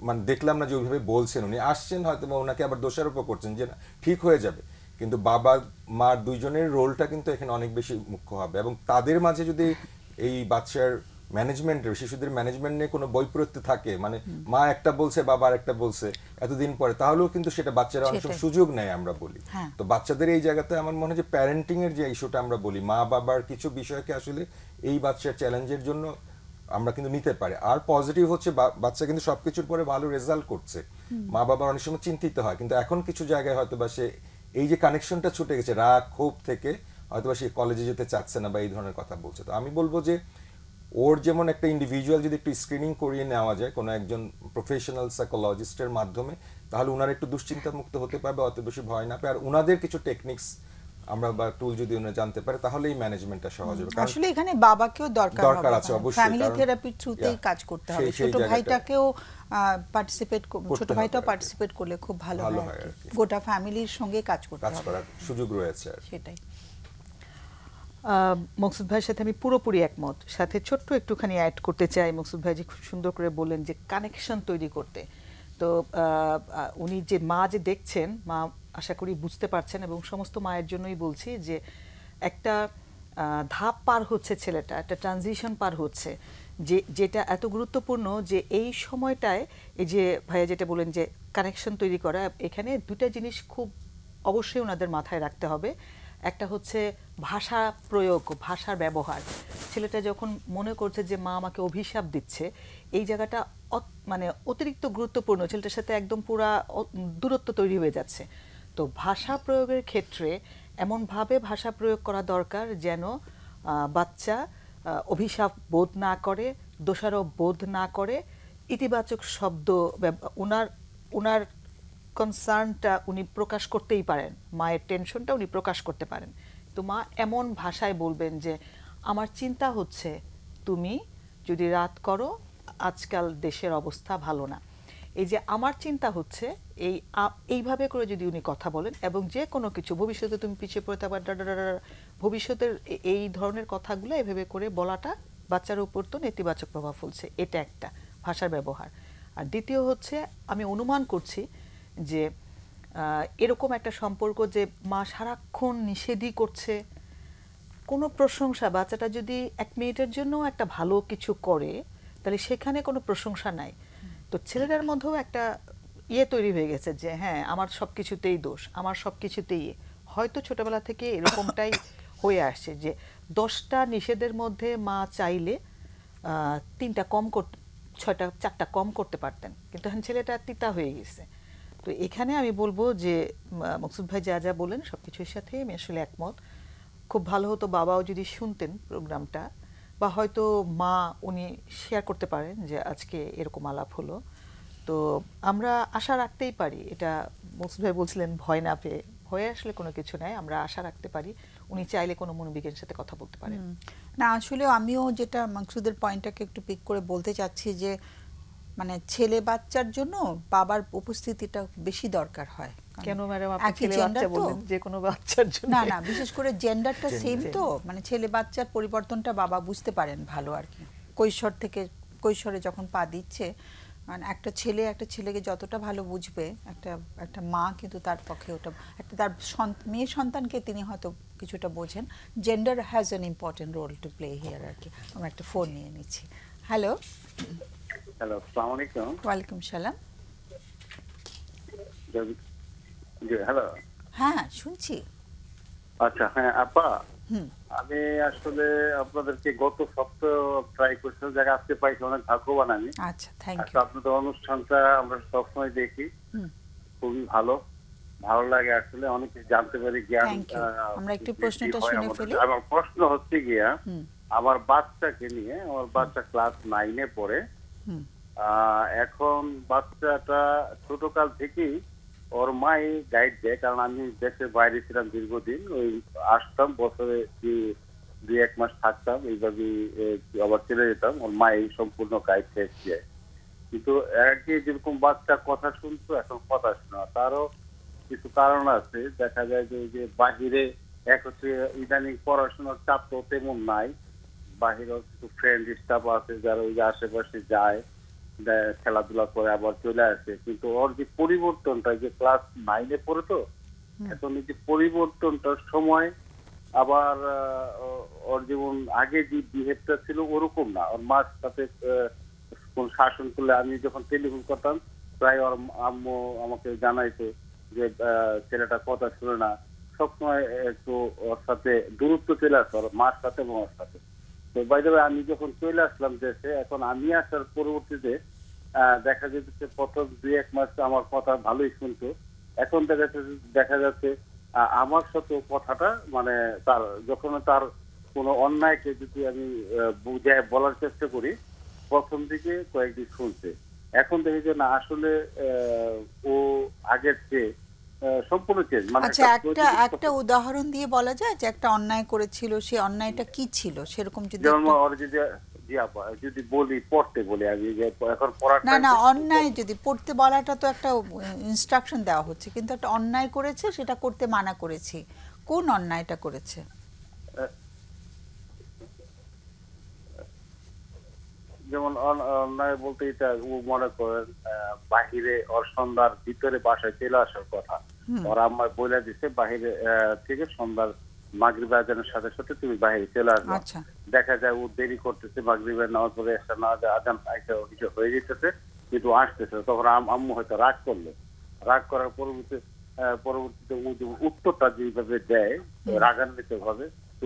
D: মানে দেখলাম না যে ওইভাবে বলছেন। উনি আসছেন হয়তো বা ওনাকে আবার দোষারোপ করছেন যে না ঠিক হয়ে যাবে, কিন্তু বাবা মার দুইজনের রোলটা কিন্তু এখানে অনেক বেশি মুখ্য হবে। এবং তাদের মাঝে যদি এই বাচ্চার ম্যানেজমেন্টের শিশুদের ম্যানেজমেন্ট নিয়ে কোনো বৈপরীত্য থাকে, মানে মা একটা বলছে বাবা আরেকটা বলছে এতদিন পরে, তাহলেও কিন্তু সেটা বাচ্চারা অনেক সময় সুযোগ নেয় আমরা বলি। তো বাচ্চাদের এই জায়গাতে আমার মনে হয় যে প্যারেন্টিং এর যে ইস্যুটা আমরা বলি, মা বাবার কিছু বিষয়কে আসলে এই বাচ্চার চ্যালেঞ্জের জন্য আমরা কিন্তু নিতে পারি। আর পজিটিভ হচ্ছে বাচ্চা কিন্তু সবকিছুর পরে ভালো রেজাল্ট করছে, মা বাবা অনেক সময় চিন্তিত হয়, কিন্তু এখন কিছু জায়গায় হয়তো বা সে এই যে কানেকশনটা ছুটে গেছে রাগ ক্ষোভ থেকে, হয়তো বা সে কলেজে যেতে চাচ্ছে না বা এই ধরনের কথা বলছে। তো আমি বলবো যে ওর যেমন একটা ইন্ডিভিজুয়াল যদি একটু স্ক্রিনিং করিয়ে নেওয়া যায় কোনো একজন প্রফেশনাল সাইকোলজিস্টের মাধ্যমে, তাহলে ওনারা একটু দুশ্চিন্তা মুক্ত হতে পারবে, অত বেশি ভয় না পায়। আর ওনাদের কিছু টেকনিক্স আমরা বা টুল যদি ওনারা জানতে পারে তাহলে এই ম্যানেজমেন্টটা সহজ হবে।
A: আসলে এখানে বাবাকেও দরকার
D: আছে অবশ্যই,
A: ফ্যামিলি থেরাপির থ্রুতেই কাজ করতে হবে। ছোট ভাইটাকেও পার্টিসিপেট, ছোট ভাইটাও পার্টিসিপেট করলে খুব ভালো হয়, গোটা ফ্যামিলির সঙ্গে কাজ করতে হবে,
D: কাজ করার সুযোগ রয়েছে।
A: সেটাই।
B: মকসুদ ভাইয়ের সাথে আমি পুরোপুরি একমত। সাথে ছোট্ট একটুখানি অ্যাড করতে চাই, মকসুদ ভাই যে খুব সুন্দর করে বললেন যে কানেকশন তৈরি করতে। তো উনি যে মা যে দেখছেন, মা আশা করি বুঝতে পারছেন, এবং সমস্ত মায়ের জন্যই বলছি যে একটা ধাপ পার হচ্ছে ছেলেটা, একটা ট্রানজিশন পার হচ্ছে, যেটা এত গুরুত্বপূর্ণ যে এই সময়টায় এই যে ভাইয়া যেটা বলেন যে কানেকশন তৈরি করা, এখানে দুটা জিনিস খুব অবশ্যই ওনাদের মাথায় রাখতে হবে। একটা হচ্ছে ভাষা প্রয়োগ, ভাষার ব্যবহার। ছেলেটা যখন মনে করছে যে মা আমাকে অভিশাপ দিচ্ছে, এই জায়গাটা মানে অতিরিক্ত গুরুত্বপূর্ণ, ছেলেটার সাথে একদম পুরা দূরত্ব তৈরি হয়ে যাচ্ছে। তো ভাষা প্রয়োগের ক্ষেত্রে এমনভাবে ভাষা প্রয়োগ করা দরকার যেন বাচ্চা অভিশাপ বোধ না করে, দোষারোপ বোধ না করে, ইতিবাচক শব্দ উনার কনসার্নটা উনি প্রকাশ করতেই পারেন, মায়ের টেনশনটা উনি প্রকাশ করতে পারেন। তো মা এমন ভাষায় বলবেন যে আমার চিন্তা হচ্ছে তুমি যদি রাত করো, আজকাল দেশের অবস্থা ভালো না, এই যে আমার চিন্তা হচ্ছে, এইভাবে করে যদি উনি কথা বলেন, এবং যে কোনো কিছু ভবিষ্যতে তুমি পিছিয়ে পড়ে থাকবা, ভবিষ্যতের এই ধরনের কথাগুলো এভাবে করে বলাটা বাচ্চার উপর তো নেতিবাচক প্রভাব ফেলছে। এটা একটা ভাষার ব্যবহার। আর দ্বিতীয় হচ্ছে, আমি অনুমান করছি যে এরকম একটা সম্পর্ক যে মা সারাক্ষণ নিষেধই করছে, কোনো প্রশংসা, বাচ্চাটা যদি 1 মিনিটের জন্য একটা ভালো কিছু করে তাহলে সেখানে কোনো প্রশংসা নাই। তো ছেলেটার মধ্যেও একটা তৈরি হয়ে গেছে যে হ্যাঁ আমার সব কিছুতেই দোষ, আমার সব কিছুতেই, হয়তো ছোটবেলা থেকে এরকমটাই হয়ে আসছে যে 10টা নিষেধের মধ্যে মা চাইলে 3টা কম করতে, 4টা কম করতে পারতেন, কিন্তু এখন ছেলেটা তিতা হয়ে গেছে। তো এখানে আমি বলবো যে মকসুদ ভাই যা যা বলেন সবকিছুর সাথে আমি আসলে একমত। খুব ভালো হতো বাবাও যদি শুনতেন প্রোগ্রামটা, বা হয়তো মা উনি শেয়ার করতে পারেন যে আজকে এরকম আলাপ হলো। তো আমরা আশা রাখতেই পারি, এটা মকসুদ ভাই বলছিলেন ভয় না পেয়ে, ভয়ে আসলে কোনো কিছু নাই, আমরা আশা রাখতে পারি উনি চাইলে কোনো মনোবিজ্ঞানীর সাথে কথা বলতে পারেন।
A: না আসলে আমিও যেটা মকসুদের পয়েন্টটাকে একটু পিক করে বলতে চাচ্ছি যে মানে ছেলে বাচ্চার জন্য বাবার উপস্থিতিটা বেশি দরকার হয়।
B: কেন ম্যাডাম আপনি ছেলে বাচ্চা বললেন? যে কোনো বাচ্চার জন্য
A: না না, বিশেষ করে জেন্ডারটা সেম, তো মানে ছেলে বাচ্চার পরিবর্তনটা বাবা বুঝতে পারেন ভালো আর কি। কৈশোর থেকে, কৈশোরে যখন পা দিচ্ছে, মানে একটা ছেলেকে যতটা ভালো বুঝবে, একটা মা কিন্তু তার পক্ষে ওটা একটা, তার মেয়ে সন্তানকে তিনি হয়তো কিছুটা বোঝেন। Gender has an important role to play here আর কি। আমরা একটা ফোন নিয়ে নিচ্ছি। হ্যালো।
E: হ্যালো, আসসালামু আলাইকুম।
A: ওয়ালাইকুম সালাম।
E: হ্যালো।
A: হ্যাঁ শুনছি।
E: আচ্ছা, হ্যাঁ আপা, আমি আসলে আপনাদেরকে গত সপ্তাহ ট্রাই করছিলাম, জায়গা আসতে পাইছি, অনেক ভাগ্যবান আমি।
A: আচ্ছা, থ্যাংক ইউ।
E: আপনাদের অনুষ্ঠানটা আমরা সবসময় দেখি, খুবই ভালো লাগে আসলে, অনেক কিছু জানতে পারি, জ্ঞান।
A: আমরা একটু প্রশ্নটা শুনে ফেলি।
E: আমার প্রশ্ন হচ্ছে গিয়া, আমার বাচ্চাকে নিয়ে, আমার বাচ্চা ক্লাস 9-এ পড়ে। এখন বাচ্চাটা ছোটকাল থেকেই ওর মাই গাইড দেয়, কারণ আমি দেশের বাইরে ছিলাম দীর্ঘদিন, ওই আসতাম বছরে 2-1 মাস থাকতাম, এইভাবে আবার চলে যেতাম, ওর মাই সম্পূর্ণ গাইড দেয়। কিন্তু আগে যেরকম বাচ্চা কথা শুনতো, এখন কথা শোনা, তারও কিছু কারণ আছে। দেখা যায় যে বাহিরে এক হচ্ছে ইদানিং পড়াশোনার চাপ তো তেমন নাই, বাহিরেও কিছু ফ্রেন্ড স্টাফ আছে যারা ওই যে আশেপাশে যায়, খেলাধুলা করে আবার চলে আসে। কিন্তু ওর যে পরিবর্তনটা, যে ক্লাস 9-এ পড়ে, তো এখন এই যে পরিবর্তনটার সময় আবার ওর যেমন আগে যে বিহেভটা ছিল ওরকম না। ওর মার সাথে কোন শাসন করলে আমি যখন টেলিফোন করতাম প্রায় ওর আম্মু আমাকে জানাইতো যে ছেলেটা কথা শুনে না, সবসময় একটু ওর সাথে দূরত্ব চলে আসতো ওর মার সাথে এবং ওর সাথে। তো বাই দ্য ওয়ে আমি যখন চলে আসলাম দেশে, এখন আমি আসার পরবর্তীতে দেখা যেতেছে প্রথম 2-1 মাস আমার কথা ভালোই শুনতো, এখন দেখা যাচ্ছে আমার সাথে কথাটা মানে তার যখন তার কোনো অন্যায়কে যদি আমি বুঝায় বলার চেষ্টা করি, প্রথম দিকে কয়েকদিন শুনছে, এখন দেখি যে না আসলে ও আগের চেয়ে সম্পূর্ণ চেঞ্জ। মানে
A: আচ্ছা, একটা উদাহরণ দিয়ে বলা যায় যে একটা অন্যায় করেছিল, সেই অন্যায়টা কি ছিল সেরকম যদি
E: যেমন ওর যদি বলি পড়তে বলি আমি যে এখন পড়ার
A: না অন্যায় যদি পড়তে বলাটা তো একটা ইনস্ট্রাকশন দেওয়া হচ্ছে, কিন্তু একটা অন্যায় করেছে সেটা করতে মানা করেছি, কোন অন্যায়টা করেছে?
E: যেমন অন্যায় বলতে এটা ও মনে করেন বাহিরে ওর সন্ধ্যার ভিতরে বাসায় চলে আসার কথা, ওরা আমার বলে দিচ্ছে বাহিরে থেকে সন্ধ্যার মাগরিব আজানের সাথে সাথে তুমি বাহিরে চলে আসবে। দেখা যায় ও দেরি করতেছে, মাগরিবের নামাজ পড়ে এসে আজান কিছু হয়ে যেতেছে কিন্তু আসতেছে, তখন আম্মু হয়তো রাগ করলো, রাগ করার পরবর্তীতে ও যে উত্তরটা যেভাবে দেয় রাগান্বিত ভাবে, তো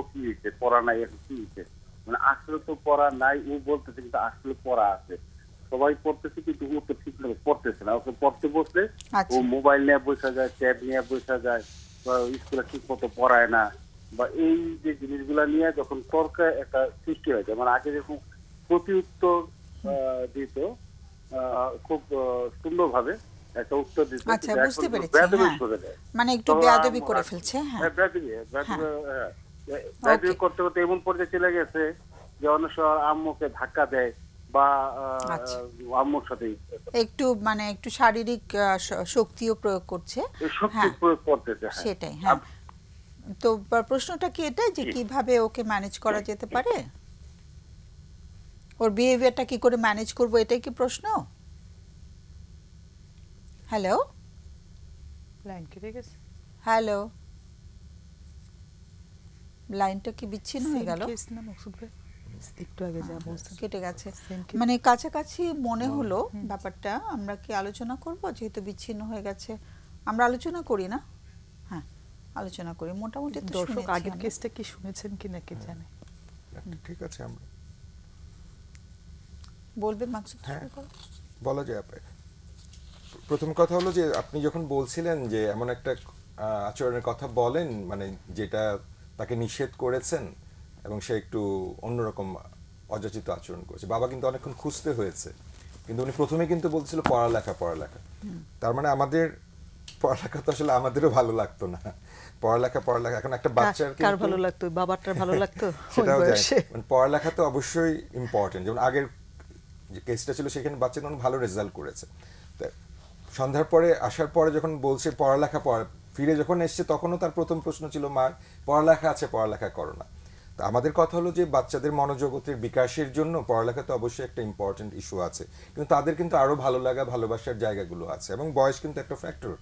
E: কি হয়েছে পড়া নাই, এখন কি হয়েছে, মানে আসলে তো পড়া নাই ও বলতেছে কিন্তু আসলে পড়া আছে, সবাই পড়তেছে কিন্তু ও তো ঠিক মতো পড়তেছে না। ওকে পড়তে বসলে ও মোবাইল নিয়ে বসা যায়, ট্যাব নিয়ে বসা যায়, বা স্কুলে ঠিক মতো পড়ায় না, বা এই যে জিনিসগুলা নিয়ে যখন তর্ক একটা সৃষ্টি হয়ে যায়, মানে আগে যখন প্রতি উত্তর দিত খুব সুন্দরভাবে একটা উত্তর দিত,
A: আচ্ছা বুঝতে পেরেছি, মানে একটু বেয়াদবি করে ফেলছে। হ্যাঁ,
E: বেয়াদবি করতে করতে এমন পর্যায়ে চলে গেছে যে অনেক সময় আম্মুকে ধাক্কা দেয় বা আম্মুর সাথে
A: একটু মানে একটু শারীরিক শক্তিও প্রয়োগ করছে,
E: শক্তি প্রয়োগ করতেছে।
A: সেটাই। হ্যাঁ, তো প্রশ্নটা কি এটাই যে কিভাবে ওকে ম্যানেজ করা যেতে পারে, ওর বিহেভিয়ারটা কি করে ম্যানেজ করব, এটাই কি প্রশ্ন? হ্যালো,
B: লাইন কেটে গেছে,
A: হ্যালো, লাইনটা কি বিচ্ছিন্ন হয়ে গেল?
B: একটু আগে যা বলছেন
A: কেটে গেছে, মানে কাছাকাছি মনে হলো ব্যাপারটা। আমরা কি আলোচনা করব, যেহেতু বিচ্ছিন্ন হয়ে গেছে? আমরা আলোচনা করি না? হ্যাঁ, আলোচনা করি। মোটামুটি তো
B: দর্শক আগের কেসটা কি শুনেছেন কিনা কে জানে।
D: ঠিক আছে, আমরা
A: বলবে মাকসুদ?
D: হ্যাঁ, বলা যায়। প্রথম কথা হলো যে আপনি যখন বলছিলেন যে এমন একটা আচরণের কথা বলেন, মানে যেটা তাকে নিষেধ করেছেন এবং সে একটু অন্যরকম অযাচিত আচরণ করেছে, বাবা কিন্তু অনেকক্ষণ খুঁজতে হয়েছে, কিন্তু উনি প্রথমে কিন্তু বলছিল পড়ালেখা। তার মানে আমাদের পড়ালেখা তো আসলে আমাদেরও ভালো লাগতো না, পড়ালেখা। এখন একটা বাচ্চার
B: কার ভালো লাগতো, বাবাটার ভালো লাগতো,
D: সেটাও যায়। মানে পড়ালেখা তো অবশ্যই ইম্পর্টেন্ট। যেমন আগের যে কেসটা ছিল সেখানে বাচ্চা অনেক ভালো রেজাল্ট করেছে, সন্ধ্যার পরে আসার পরে যখন বলছে পড়ালেখা ফিরে যখন এসছে তখনও তার প্রথম প্রশ্ন ছিল মার পড়ালেখা আছে, পড়ালেখা করো না। তো আমাদের কথা হলো যে বাচ্চাদের মনোজগতের বিকাশের জন্য পড়ালেখা তো অবশ্যই একটা ইম্পর্টেন্ট ইস্যু আছে, কিন্তু তাদের কিন্তু আরো ভালো লাগা ভালোবাসার জায়গাগুলো আছে, এবং বয়স কিন্তু একটা ফ্যাক্টর,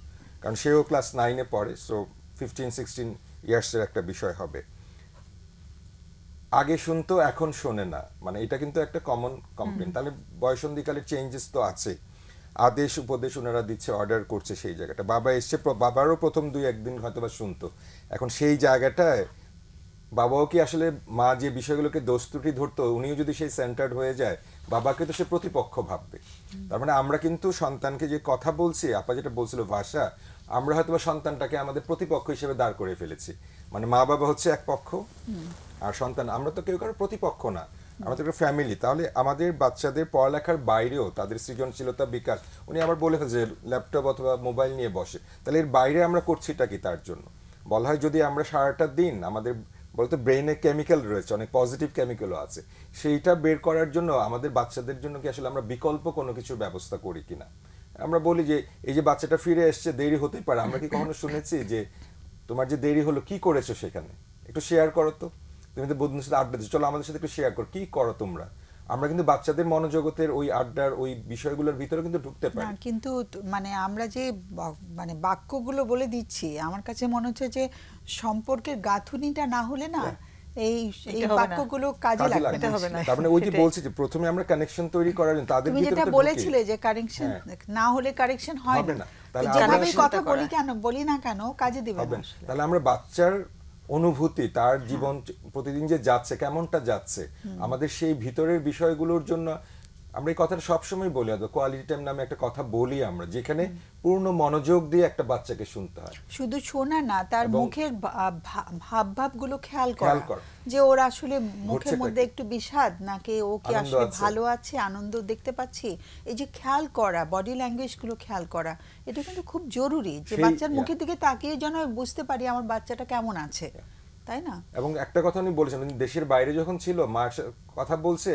D: কারণ সেও ক্লাস 9-এ পড়ে, সো 15-16 ইয়ার্সের একটা বিষয় হবে। আগে শুনতো এখন শোনে না, মানে এটা কিন্তু একটা কমন কমপ্লেন। তাহলে বয়সন্ধিকালের চেঞ্জেস তো আছে, আদেশ উপদেশ ওনারা দিচ্ছে, অর্ডার করছে, সেই জায়গাটা বাবা এসছে, বাবারও প্রথম 2-1 দিন হয়তো বা শুনতো, এখন সেই জায়গাটায় বাবাও কি আসলে মা যে বিষয়গুলোকে দোষ ত্রুটি ধরতো উনিও যদি সেই সেন্টার্ড হয়ে যায়, বাবাকে তো সে প্রতিপক্ষ ভাববে। তার মানে আমরা কিন্তু সন্তানকে যে কথা বলছি, আপা যেটা বলছিল ভাষা, আমরা হয়তো বা সন্তানটাকে আমাদের প্রতিপক্ষ হিসেবে দাঁড় করে ফেলেছি। মানে মা বাবা হচ্ছে এক পক্ষ আর সন্তান, আমরা তো কেউ কারো প্রতিপক্ষ না, আমাদের একটা ফ্যামিলি। তাহলে আমাদের বাচ্চাদের পড়ালেখার বাইরেও তাদের সৃজনশীলতা বিকাশ, উনি আবার বলে যে ল্যাপটপ অথবা মোবাইল নিয়ে বসে, তাহলে এর বাইরে আমরা করছিটা কি? তার জন্য বলা হয় যদি আমরা সারাটা দিন আমাদের বলতে ব্রেইনে কেমিক্যাল রয়েছে, অনেক পজিটিভ কেমিক্যালও আছে, সেইটা বের করার জন্য আমাদের বাচ্চাদের জন্য কি আসলে আমরা বিকল্প কোনো কিছুর ব্যবস্থা করি কিনা? আমরা বলি যে এই যে বাচ্চাটা ফিরে এসছে, দেরি হতেই পারে, আমরা কি কখনো শুনেছি যে তোমার যে দেরি হলো কি করেছো সেখানে একটু শেয়ার করো তো, তুমি তো বন্ধুদের সাথে আড্ডা দিচ্ছ, চলো আমাদের সাথে একটু শেয়ার করো কি করো তোমরা। আমরা কিন্তু বাচ্চাদের মনোজগতের ওই আড্ডার ওই বিষয়গুলোর ভিতরে কিন্তু ঢুকতে
A: না
D: পারি।
A: কিন্তু মানে আমরা যে মানে বাক্যগুলো বলে দিচ্ছি, আমার কাছে মনে হচ্ছে যে সম্পর্কের গাঁথুনিটা না হলে না এই বাক্যগুলো কাজে লাগবে না।
D: তার মানে ওই যে বলছি যে প্রথমে আমরা কানেকশন তৈরি করার জন্য তাদের
A: তুমি
D: ভিতরে
A: যেটা বলেছিলে যে কারেকশন না হলে কারেকশন হয় না,
D: তাহলে
A: যেভাবে কথা বলি না কেন কাজে দিবে না।
D: তাহলে আমরা বাচ্চার অনুভূতি, তার জীবন প্রতিদিন যে যাচ্ছে, কেমনটা যাচ্ছে, আমাদের সেই ভিতরের বিষয়গুলোর জন্য আমরা এই কথাটা সবসময় বলি, কোয়ালিটি টাইম নামে একটা কথা বলি আমরা, যেখানে পূর্ণ মনোযোগ দিয়ে একটা বাচ্চাকে শুনতে হয়।
A: শুধু শোনা না, তার মুখের ভাবগুলো খেয়াল করা, যে ওর আসলে মুখের মধ্যে একটু বিষাদ নাকি ও কি আসলে ভালো আছে, আনন্দ দেখতে পাচ্ছি, এই যে খেয়াল করা, বডি ল্যাঙ্গুয়েজ গুলো খেয়াল করা, এটা কিন্তু খুব জরুরি, যে বাচ্চার মুখের দিকে তাকিয়ে যেন বুঝতে পারি আমার বাচ্চাটা কেমন আছে, তাই না?
D: এবং একটা কথা উনি বলেছেন, দেশের বাইরে যখন ছিল মার কথা বলছে,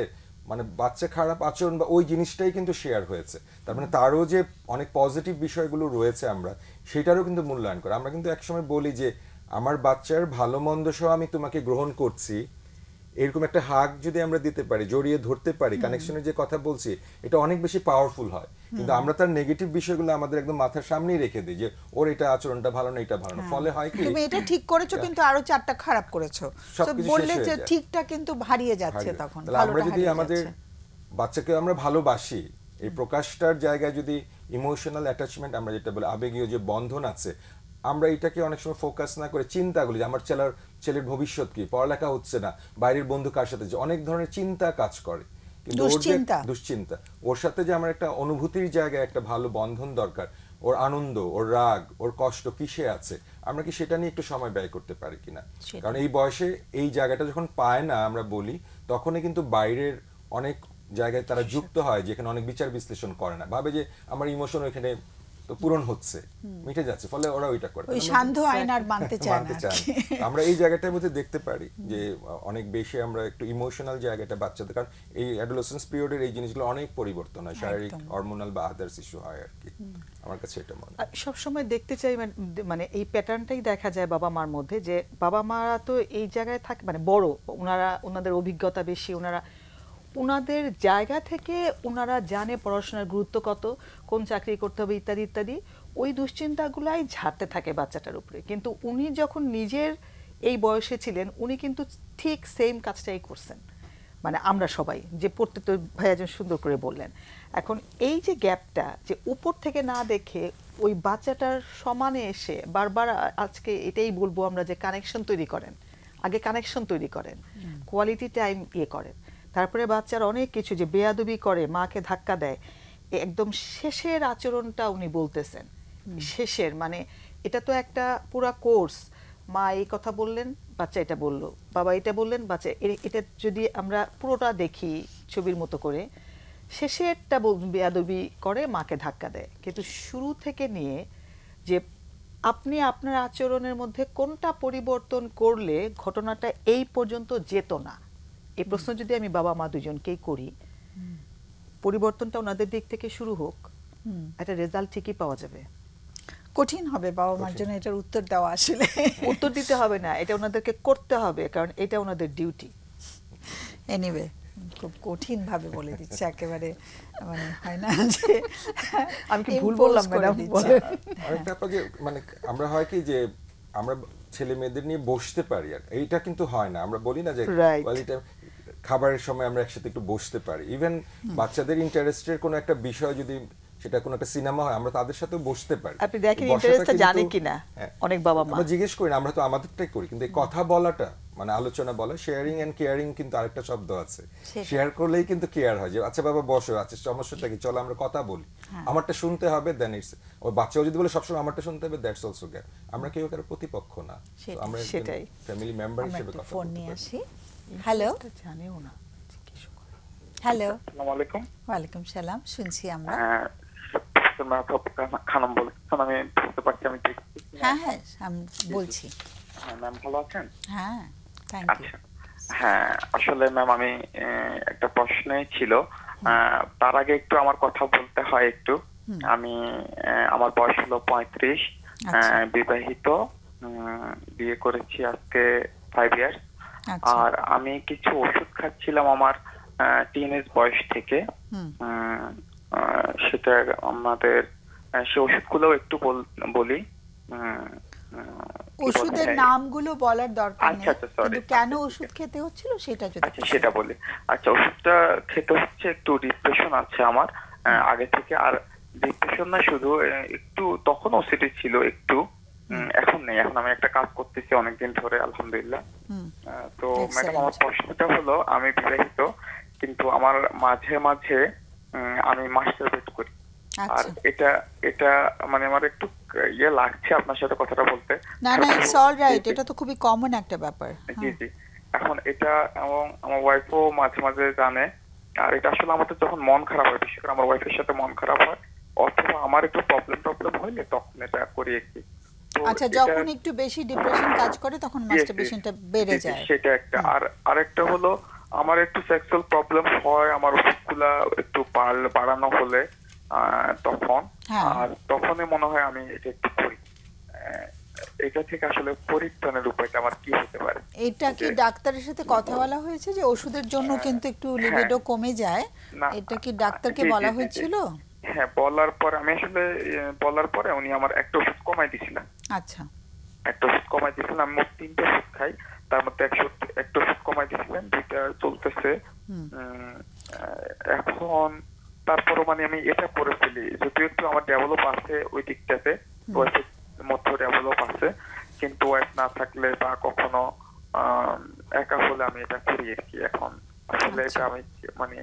D: মানে বাচ্চা খারাপ আচরণ বা ওই জিনিসটাই কিন্তু শেয়ার হয়েছে, তার মানে তারও যে অনেক পজিটিভ বিষয়গুলো রয়েছে আমরা সেটারও কিন্তু মূল্যায়ন করি। আমরা কিন্তু একসময় বলি যে আমার বাচ্চার ভালো মন্দ সহ আমি তোমাকে গ্রহণ করছি, এরকম একটা হাগ যদি আমরা দিতে পারি, জড়িয়ে ধরতে পারি, কানেকশনের যে কথা বলছি, এটা অনেক বেশি পাওয়ারফুল হয়। কিন্তু আমরা তার নেগেটিভ বিষয়গুলো আমাদের একদম মাথার সামনেই রেখে দিই, যে ওর এটা আচরণটা ভালো না, এটা ভালো না, ফলে হয় কি
A: তুমি এটা ঠিক করেছো কিন্তু আরো চারটা খারাপ করেছো, বললে যে ঠিকটা কিন্তু হারিয়ে যাচ্ছে, তখন
D: আমরা যদি আমাদের বাচ্চাকে আমরা ভালোবাসি, এই প্রকাশটার জায়গায় যদি ইমোশনাল অ্যাটাচমেন্ট, আমরা যেটা বলি আবেগীয় যে বন্ধন আছে, আমরা এটাকে অনেক সময় ফোকাস না করে চিন্তাগুলি, আমার ছেলের ভবিষ্যৎ কি, পড়ালেখা হচ্ছে না, বাইরের বন্ধু কার সাথে, অনেক ধরনের চিন্তা কাজ করে, কিন্তু দুশ্চিন্তা, ওর সাথে যে আমার একটা অনুভূতির জায়গায় একটা ভালো বন্ধন দরকার, ওর আনন্দ, ওর রাগ, ওর কষ্ট কিসে আছে, আমরা কি সেটা নিয়ে একটু সময় ব্যয় করতে পারি কিনা? কারণ এই বয়সে এই জায়গাটা যখন পায় না, আমরা বলি, তখনই কিন্তু বাইরের অনেক জায়গায় তারা যুক্ত হয়, যেখানে অনেক বিচার বিশ্লেষণ করে না, ভাবে যে আমার ইমোশন ওইখানে তো পূরণ হচ্ছে, মিটে যাচ্ছে, ফলে ওরা ওইটা করে,
A: ওই শান্ত আইন আর মানতে চায় না।
D: আমরা এই জায়গাটার মধ্যে দেখতে পারি যে অনেক বেশি আমরা একটু ইমোশনাল জায়গাটা বাচ্চাদের, কারণ এই অ্যাডোলেসেন্স পিরিয়ডের এই জিনিসগুলো অনেক পরিবর্তন হয়, শারীরিক, হরমোনাল বা আদার্স ইস্যু হয় আর কি। আমার কাছে এটা মনে হয়
B: সব সময় দেখতে চাই, মানে এই প্যাটার্নটাই দেখা যায় বাবা মার মধ্যে, যে বাবা মারা তো এই জায়গায় থাকে, মানে বড়, ওনাদের অভিজ্ঞতা বেশি, ওনাদের জায়গা থেকে ওনারা জানে পড়াশোনার গুরুত্ব কত, কোন চাকরি করতে হবে ইত্যাদি ইত্যাদি, ওই দুশ্চিন্তাগুলাই ঝাড়তে থাকে বাচ্চাটার উপরে। কিন্তু উনি যখন নিজের এই বয়সে ছিলেন, উনি কিন্তু ঠিক সেম কাজটাই করছেন, মানে আমরা সবাই যে পড়তে, তো ভাইয়া সুন্দর করে বললেন। এখন এই যে গ্যাপটা, যে উপর থেকে না দেখে ওই বাচ্চাটার সমানে এসে বারবার, আজকে এটাই বলবো আমরা, যে কানেকশন তৈরি করেন, আগে কানেকশন তৈরি করেন, কোয়ালিটি টাইম করেন, তারপরে বাচ্চার অনেক কিছু যে বেয়াদবি করে, মাকে ধাক্কা দেয়, একদম শেষের আচরণটা উনি বলতেছেন, শেষের, মানে এটা তো একটা পুরা কোর্স, মা এই কথা বললেন, বাচ্চা এটা বললো, বাবা এটা বললেন, বাচ্চা এটা যদি আমরা পুরোটা দেখি ছবির মতো করে, শেষেরটা বেয়াদবি করে, মাকে ধাক্কা দেয়, কিন্তু শুরু থেকে নিয়ে যে আপনি আপনার আচরণের মধ্যে কোনটা পরিবর্তন করলে ঘটনাটা এই পর্যন্ত যেত না, এই প্রশ্ন যদি আমি বাবা মা দুজনকেই করি, পরিবর্তনটা ওনাদের দিক থেকে শুরু হোক, একটা রেজাল্ট ঠিকই পাওয়া যাবে।
A: কঠিন হবে বাবা মার জন্য এটার উত্তর দেওয়া, আসলে
B: উত্তর দিতে হবে না, এটা ওনাদেরকে করতে হবে, কারণ এটা ওনাদের ডিউটি।
A: এনিওয়ে, খুব কঠিন ভাবে বলে দিচ্ছে একেবারে, মানে হয় না যে
B: আমি কি ভুল বললাম ম্যাডাম? বলেন।
D: আরেকটা আপনাকে, মানে আমরা হয় কি যে আমরা ছেলে মেয়েদের নিয়ে বসতে পারি, আর এইটা কিন্তু হয় না, আমরা বলি না যে কোয়ালিটি খাবারের সময় আমরা একসাথে একটু বসতে পারি, ইভেন বাচ্চাদের ইন্টারেস্টের কোনো একটা বিষয় যদি সেটা কোনো একটা সিনেমা হয়, আমরা তাদের সাথে বসতে পারি।
B: আপনি দেখেন ইন্টারেস্টটা জানে কিনা অনেক বাবা মা,
D: আমরা জিজ্ঞেস করি না, আমরা তো আমাদেরটাই করি, কিন্তু এই কথা বলাটা, মানে আলোচনা বলা, শেয়ারিং এন্ড কেয়ারিং কিন্তু আরেকটা শব্দ আছে, শেয়ার করলেই কিন্তু কেয়ার হয়, যে আচ্ছা বাবা বসো, আচ্ছা সমস্যাটা কি, চলো আমরা কথা বলি, আমারটা শুনতে হবে, দেন ইটস, ওই বাচ্চাও যদি বলে সবসময় আমারটা শুনতে হবে, দ্যাটস অলসো কেয়ার। আমরা কেউ কারো প্রতিপক্ষ না, আমরা
B: সেটাই
D: ফ্যামিলি মেম্বার হিসেবে কথা বলতে
A: ফোন নিয়ে আসি। হ্যালো,
B: জানেও না,
A: হ্যালো,
F: আসসালামু আলাইকুম।
A: ওয়ালাইকুম সালাম, শুনছি আমরা।
F: খানম বলছেন, আমি বুঝতে পারছি, আমি ঠিক?
A: হ্যাঁ হ্যাঁ, আমি বলছি।
F: হ্যাঁ ম্যাম, ভালো আছেন?
A: হ্যাঁ, থ্যাংক ইউ।
F: আচ্ছা, হ্যাঁ আসলে ম্যাম আমি একটা প্রশ্নই ছিল, তার আগে একটু আমার কথা বলতে হয় একটু। আমি আমার বয়স হলো 35, বিবাহিত, বিয়ে করেছি আজকে 5 ইয়ার্স। আর আমি কিছু ওষুধ খাচ্ছিলাম আমার টিনেজ বয়স থেকে। সেটা আমাদের সে ওষুধগুলো একটু বলি।
A: ওষুধের নামগুলো বলার দরকার নেই,
F: আচ্ছা, sorry,
A: কিন্তু কেন ওষুধ খেতে হচ্ছিল সেটা যদি
F: আচ্ছা সেটা বলি। আচ্ছা, ওষুধটা খেতে হচ্ছে, একটু ডিপ্রেশন আছে আমার আগে থেকে। আর ডিপ্রেশন না শুধু, একটু তখন ওসিডি ছিল একটু, এখন নেই। এখন আমি একটা কাজ করতেছি অনেকদিন ধরে, আলহামদুলিল্লাহ। তো ম্যাডাম, আমার প্রশ্নটা হলো, আমি বিবাহিত, কিন্তু আমার মাঝে মাঝে আমি মাস্টারবেট করি। আর এটা মানে আমার একটু ইয়ে লাগছে আপনার সাথে কথাটা বলতে।
A: না না, ইটস অলরাইট, এটা তো খুবই কমন একটা ব্যাপার।
F: জি জি। এখন এটা, এবং আমার ওয়াইফও মাঝে মাঝে জানে। আর এটা আসলে আমাদের যখন মন খারাপ হয়, বিশেষ করে আমার ওয়াইফের সাথে মন খারাপ হয়, অথবা আমার একটু প্রবলেম হইলে তখন এটা করি আর কি।
A: আচ্ছা, যখন একটু বেশি ডিপ্রেশন কাজ করে তখন মাস্টারবেশনটা বেড়ে যায়।
F: সেটা একটা। আর আরেকটা হলো, আমার একটু সেক্সুয়াল প্রবলেম হয় আমার ওষুধগুলা একটু বাড়ানো হলে তখন, আর তখনই মনে হয় আমি এটা একটু করি। এটা থেকে আসলে পরিত্রাণের উপায়টা আমার কি হতে পারে?
A: এটা কি ডাক্তারের সাথে কথা বলা হয়েছে যে ওষুধের জন্য কিন্তু একটু লিবিডো কমে যায়? এটা কি ডাক্তারকে বলা হয়েছিল?
F: হ্যাঁ, বলার পরে উনি আমার একটা ওষুধ কমাই দিয়েছিলেন।
A: আচ্ছা,
F: একটা ওষুধ কমাই দিয়েছিলেন। আমি মোট 3টে ওষুধ খাই, তার মধ্যে একটা ওষুধ কমাই দিয়েছিলেন, 2টা চলতেছে এখন। তারপরও মানে আমি এটা করে ফেলি, যদিও একটু আমার ডেভেলপ আছে ওই দিকটাতে, ওয়াইফের মধ্যে ডেভেলপ আছে, কিন্তু ওয়াইফ না থাকলে বা কখনো একা হলে আমি এটা করি আর কি। এখন আসলে এটা আমি মানে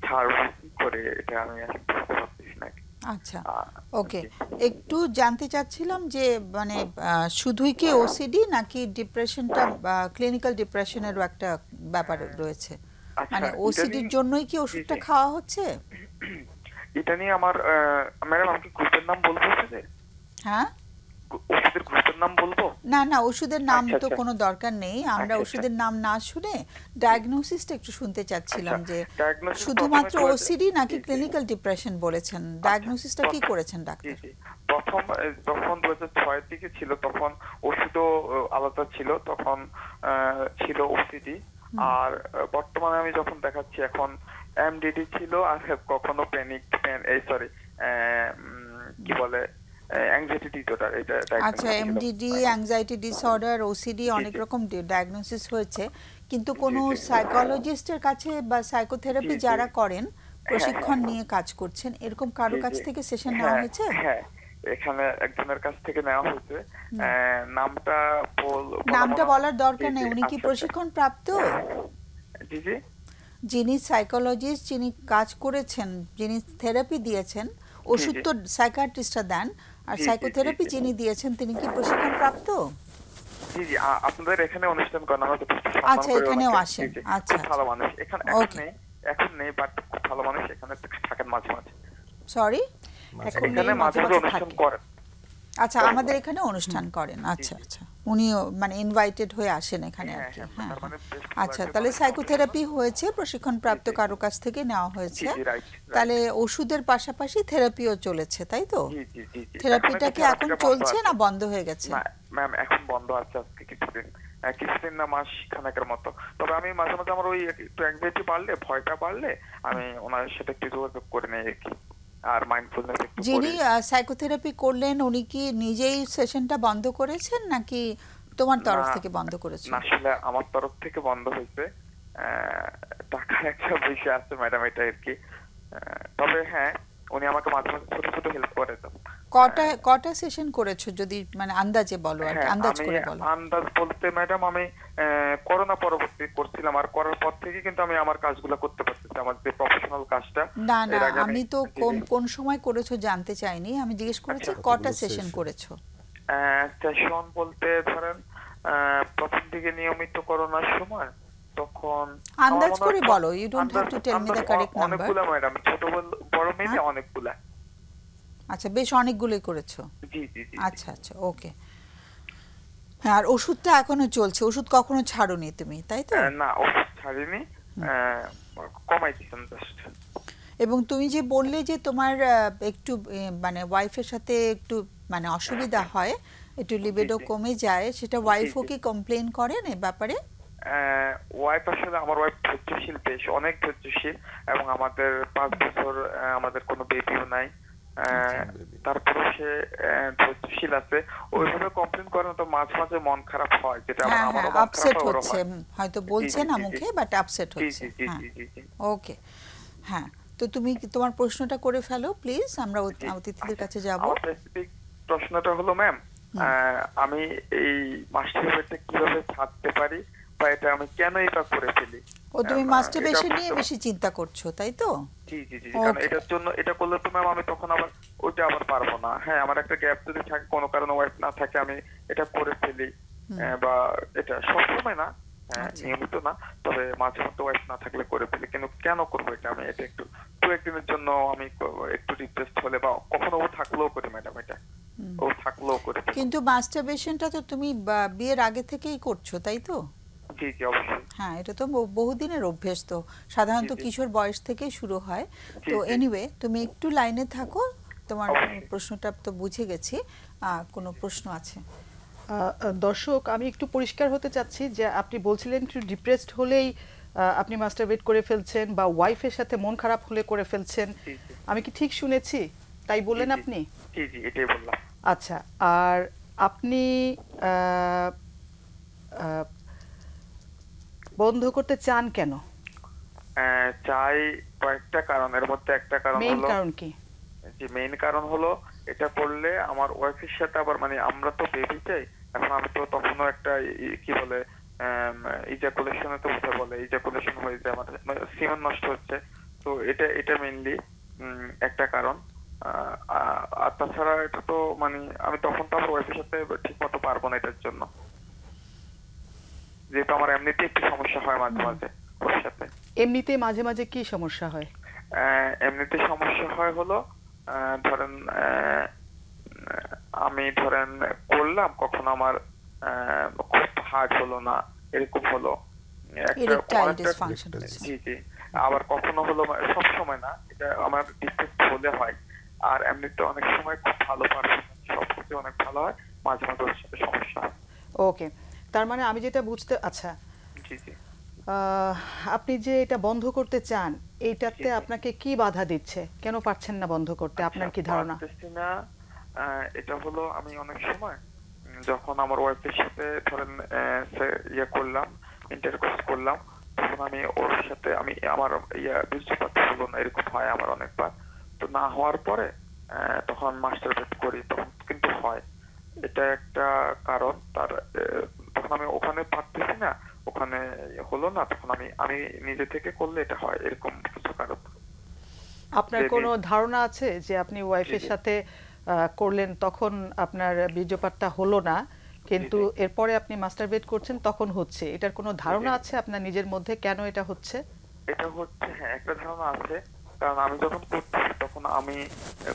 F: ছাড়বো কি করে, এটা আমি বুঝতে পারতেছি না।
A: আচ্ছা, ওকে। একটু জানতে চাচ্ছিলাম যে মানে শুধুই কি ওসিডি নাকি ডিপ্রেশনটা, ক্লিনিক্যাল ডিপ্রেশনেরও একটা ব্যাপার রয়েছে? মানে ওসিডির জন্যই কি ওষুধটা খাওয়া হচ্ছে?
F: এটা নিয়ে আমার ম্যাডাম, আমি কি গ্রুপের নাম বলবো?
A: হ্যাঁ,
F: ওষুধের গ্রুপের নাম বলবো?
A: না না, ওষুধের নাম তো কোনো দরকার নেই। আমরা ওষুধের নাম না শুনে ডায়াগনোসিসটা একটু শুনতে চাচ্ছিলাম, যে শুধুমাত্র ওসিডি নাকি ক্লিনিক্যাল ডিপ্রেশন বলেছেন। ডায়াগনোসিসটা কি করেছেন ডাক্তার?
F: প্রথম যখন 2006 এর দিকে ছিল, তখন ওষুধও আলাদা ছিল, তখন ছিল ওসিডি। আর বর্তমানে আমি যখন দেখাচ্ছি এখন এমডিডি ছিল, আর কখনো কি বলে অ্যাংজাইটি ডিসঅর্ডার। এটা
A: আচ্ছা, এমডিডি, অ্যাংজাইটি ডিসঅর্ডার, ওসিডি, অনেক রকম ডায়াগনোসিস হয়েছে। কিন্তু কোনো সাইকোলজিস্টের কাছে বা সাইকোথেরাপি যারা করেন, প্রশিক্ষণ নিয়ে কাজ করছেন, এরকম কারো কাছ থেকে সেশন নেওয়া হয়েছে?
F: হ্যাঁ, এখানে একজনের কাছ থেকে নেওয়া হয়েছে।
A: নামটা বলার দরকার নেই। উনি কি প্রশিক্ষণ প্রাপ্ত?
F: জি জি।
A: যিনি সাইকোলজিস্ট, যিনি কাজ করেছেন, যিনি থেরাপি দিয়েছেন, ওষুধ তো সাইকিয়াট্রিস্টরা দেন, আর সাইকোথেরাপি যিনি দিয়েছেন তিনি কি প্রশিক্ষণ প্রাপ্ত?
F: জি জি। আপনাদের এখানে অনুষ্ঠান করেন, আমরা তো
A: আচ্ছা, এখানেও আসেন। আচ্ছা,
F: ভালো মানুষ এখানে এখন নেই, বাট খুব ভালো মানুষ এখানে থাকেন মাঝে মাঝে।
A: সরি,
F: এখানে মাঝে মাঝে অনুষ্ঠান করেন।
A: আচ্ছা, আমাদের এখানে অনুষ্ঠান করেন। আচ্ছা আচ্ছা, উনিও মানে ইনভাইটেড হয়ে আসেন এখানে আর কি। হ্যাঁ, আচ্ছা, তাহলে সাইকোথেরাপি হয়েছে, প্রশিক্ষণ প্রাপ্ত কারো কাছ থেকে নেওয়া হয়েছে। তাহলে ওষুধের পাশাপাশি থেরাপিও চলেছে, তাই তো? থেরাপিটা কি এখন চলছে না বন্ধ হয়ে গেছে?
F: ম্যাম, এখন বন্ধ আছে আজকে কিছুদিন না, মাস খানেকের মতো। তবে আমি মাঝে মাঝে আমার ওই একটু অ্যাংজাইটি বাড়লে, ভয়টা বাড়লে আমি ওনার সাথে একটু যোগাযোগ করে নেই আর কি। আর মাইন্ডফুলনেস একটু করি।
A: যিনি সাইকোথেরাপি করলেন উনি কি নিজেই সেশনটা বন্ধ করেছেন নাকি তোমার তরফ থেকে বন্ধ করেছেন?
F: না, আসলে আমার তরফ থেকে বন্ধ হয়েছে। টাকার একটা বিষয় আছে ম্যাডাম, এটা আর কি। তবে হ্যাঁ, উনি আমাকে মাঝে মাঝে ছোট ছোট হেল্প করে দেন।
A: কটা সেশন করেছো যদি মানে আন্দাজে বলো, আর আন্দাজ করে বলো।
F: আন্দাজ বলতে ম্যাডাম, আমি করোনা পরবর্তী করছিলাম, আর করার পর থেকে কিন্তু আমি আমার কাজগুলো করতে পারতেছি, আমার যে প্রফেশনাল কাজটা।
A: না না, আমি তো কোন সময় করেছো জানতে চাইনি, আমি জিজ্ঞেস করেছি কটা সেশন করেছো।
F: সেশন বলতে ধরেন প্রথম দিকে নিয়মিত করোনার সময়, তখন
A: আন্দাজ করে বলো, you don't have to tell me the correct number.
F: অনেকগুলো ম্যাডাম, ছোট বড় মিলে অনেকগুলো।
A: আচ্ছা, বেশ অনেকগুলোই করেছো।
F: জি জি জি।
A: আচ্ছা আচ্ছা, ওকে। আর ওষুধটা এখনো চলছে? ওষুধ কখনো ছাড়োনি তুমি, তাই তো?
F: না, ওষুধ ছাড়িনি, কমাই দিয়েছেন জাস্ট।
A: এবং তুমি যে বললে যে তোমার একটু মানে ওয়াইফের সাথে একটু মানে অসুবিধা হয়, একটু লিবিডো কমে যায়, সেটা ওয়াইফও কি কমপ্লেইন করেন এ ব্যাপারে?
F: ওয়াইফ আসলে আমার ওয়াইফ ধৈর্যশীল, বেশ অনেক ধৈর্যশীল, এবং আমাদের 5 বছর আমাদের কোনো বেবিও নাই। তারপরে সে ধৈর্যশীল আছে, ওইভাবে কমপ্লেন করে না, তো মাঝে মাঝে মন খারাপ হয়, যেটা
A: হ্যাঁ
F: আমারও
A: হ্যাঁ
F: মন
A: আপসেট
F: খারাপ হয়, ওরও
A: হচ্ছে,
F: হয়।
A: হয়তো বলছে
F: জি,
A: না
F: জি, জি,
A: মুখে বাট আপসেট
F: জি
A: হচ্ছে।
F: জি জি
A: হ্যাঁ
F: জি জি জি।
A: ওকে, হ্যাঁ তো তুমি তোমার প্রশ্নটা করে ফেলো প্লিজ, আমরা
F: জি।
A: অতিথিদের কাছে যাব।
F: আমার স্পেসিফিক প্রশ্নটা হলো ম্যাম, আমি এই মাস্টারবেটটা কিভাবে ছাড়তে পারি, বা এটা আমি কেনই বা করে ফেলি?
A: ও তুমি মাস্টারবেশন
F: এটা-
A: নিয়ে বেশি চিন্তা করছো তাই তো?
F: জি জি জি, কারণ
A: Okay.
F: এটার জন্য, এটা করলে তো ম্যাম আমি তখন আবার ওইটা আবার পারবো না। হ্যাঁ, আমার একটা গ্যাপ যদি থাকে, কোনো কারণে ওয়াইফ না থাকে, আমি এটা করে ফেলি, বা এটা সবসময় না, হ্যাঁ নিয়মিত না, তবে মাঝে মধ্যে ওয়াইফ না থাকলে করে ফেলি। কিন্তু কেন করবো এটা? আমি এটা একটু দু একদিনের জন্য আমি একটু রিকোয়েস্ট হলে, বা কখনো ও থাকলেও করি ম্যাডাম, এটা ও থাকলেও করে ফেলি।
A: কিন্তু মাস্টারবেশনটা তো তুমি বিয়ের আগে থেকেই করছো তাই তো?
F: জি জি অবশ্যই।
A: হ্যাঁ এটা তো বহুদিনের অভ্যেস, তো সাধারণত
F: জি, জি।
A: কিশোর বয়স থেকেই শুরু হয়।
F: জি,
A: তো
F: জি।
A: এনিওয়ে তুমি একটু লাইনে থাকো, তোমার
F: অবশ্যই।
A: প্রশ্নটা তো বুঝে গেছি। কোনো প্রশ্ন আছে?
B: দর্শক, আমি একটু পরিষ্কার হতে চাচ্ছি যে আপনি বলছিলেন একটু ডিপ্রেসড হলেই আপনি মাস্টারবেট করে ফেলছেন, বা ওয়াইফের সাথে মন খারাপ হলে করে ফেলছেন,
F: জি, জি।
B: আমি কি ঠিক শুনেছি? তাই বললেন
F: জি, জি।
B: আপনি?
F: জি জি, এটাই বললাম।
B: আচ্ছা, আর আপনি আহ, আহ, বন্ধ করতে চান কেন?
F: চাই কয়েকটা কারণের মধ্যে একটা কারণ
B: মেইন
F: হলো,
B: কারণ কি?
F: যে মেইন কারণ হলো, এটা করলে আমার ওয়াইফের সাথে আবার, মানে আমরা তো বেবি চাই, এখন আমি তো তখনও একটা কি বলে ইজাকুলেশনে, তো বোধহয় বলে ইজাকুলেশন হয়ে যায়, আমার সিমেন নষ্ট হচ্ছে। তো এটা এটা মেইনলি একটা কারণ। আর তাছাড়া এটা তো মানে আমি তখন তো আমার ওয়াইফের সাথে ঠিক মতো পারবো না এটার জন্য, যেহেতু আমার এমনিতে একটু সমস্যা হয় মাঝে মাঝে ওর সাথে।
B: এমনিতে মাঝে মাঝে কি সমস্যা হয়?
F: এমনিতে সমস্যা হয় হলো, ধরেন আমি ধরেন করলাম, কখন আমার খুব হার্ড হলো না, এরকম হলো
A: Erectile dysfunction হচ্ছে।
F: জি জি। আবার কখনো হলো, সব সময় না, এটা আমার ডিফেক্ট হলে হয়। আর এমনিতে অনেক সময় খুব ভালো পারফরমেন্স, সবকিছু অনেক ভালো হয়, মাঝে মাঝে ওর সাথে সমস্যা হয়।
B: ওকে, তার মানে আমি যেটা বুঝতে, আচ্ছা
F: জি জি।
B: আপনি যে এটা বন্ধ করতে চান, এইটাতে
F: জি, জি।
B: আপনাকে কি বাধা দিচ্ছে? কেন পারছেন না বন্ধ করতে? আপনার কি ধারণা?
F: পারতেছি না, এটা হলো আমি অনেক সময় যখন আমার ওয়াইফের সাথে ধরেন ইয়ে করলাম, ইন্টারকোর্স করলাম, তখন আমি ওর সাথে আমার বীর্যপাত হলো না, এরকম হয় আমার অনেকবার। তো না হওয়ার পরে তখন মাস্টারবেট করি, তখন কিন্তু হয়। এটা একটা কারণ। তার তখন আমি ওখানে পারতেছি না, ওখানে হলো না, তখন আমি নিজে থেকে করলে এটা হয়, এরকম কিছু কারণ।
B: আপনার কোনো ধারণা আছে যে আপনি ওয়াইফের
F: জি, জি।
B: সাথে করলেন, তখন আপনার বীর্যপাতটা হলো না, কিন্তু
F: জি, জি।
B: এরপরে আপনি মাস্টারবেট করছেন তখন হচ্ছে? এটার কোনো ধারণা
F: জি।
B: আছে আপনার নিজের মধ্যে কেন এটা হচ্ছে?
F: এটা হচ্ছে, হ্যাঁ একটা ধারণা আছে, কারণ আমি যখন করতেছি তখন আমি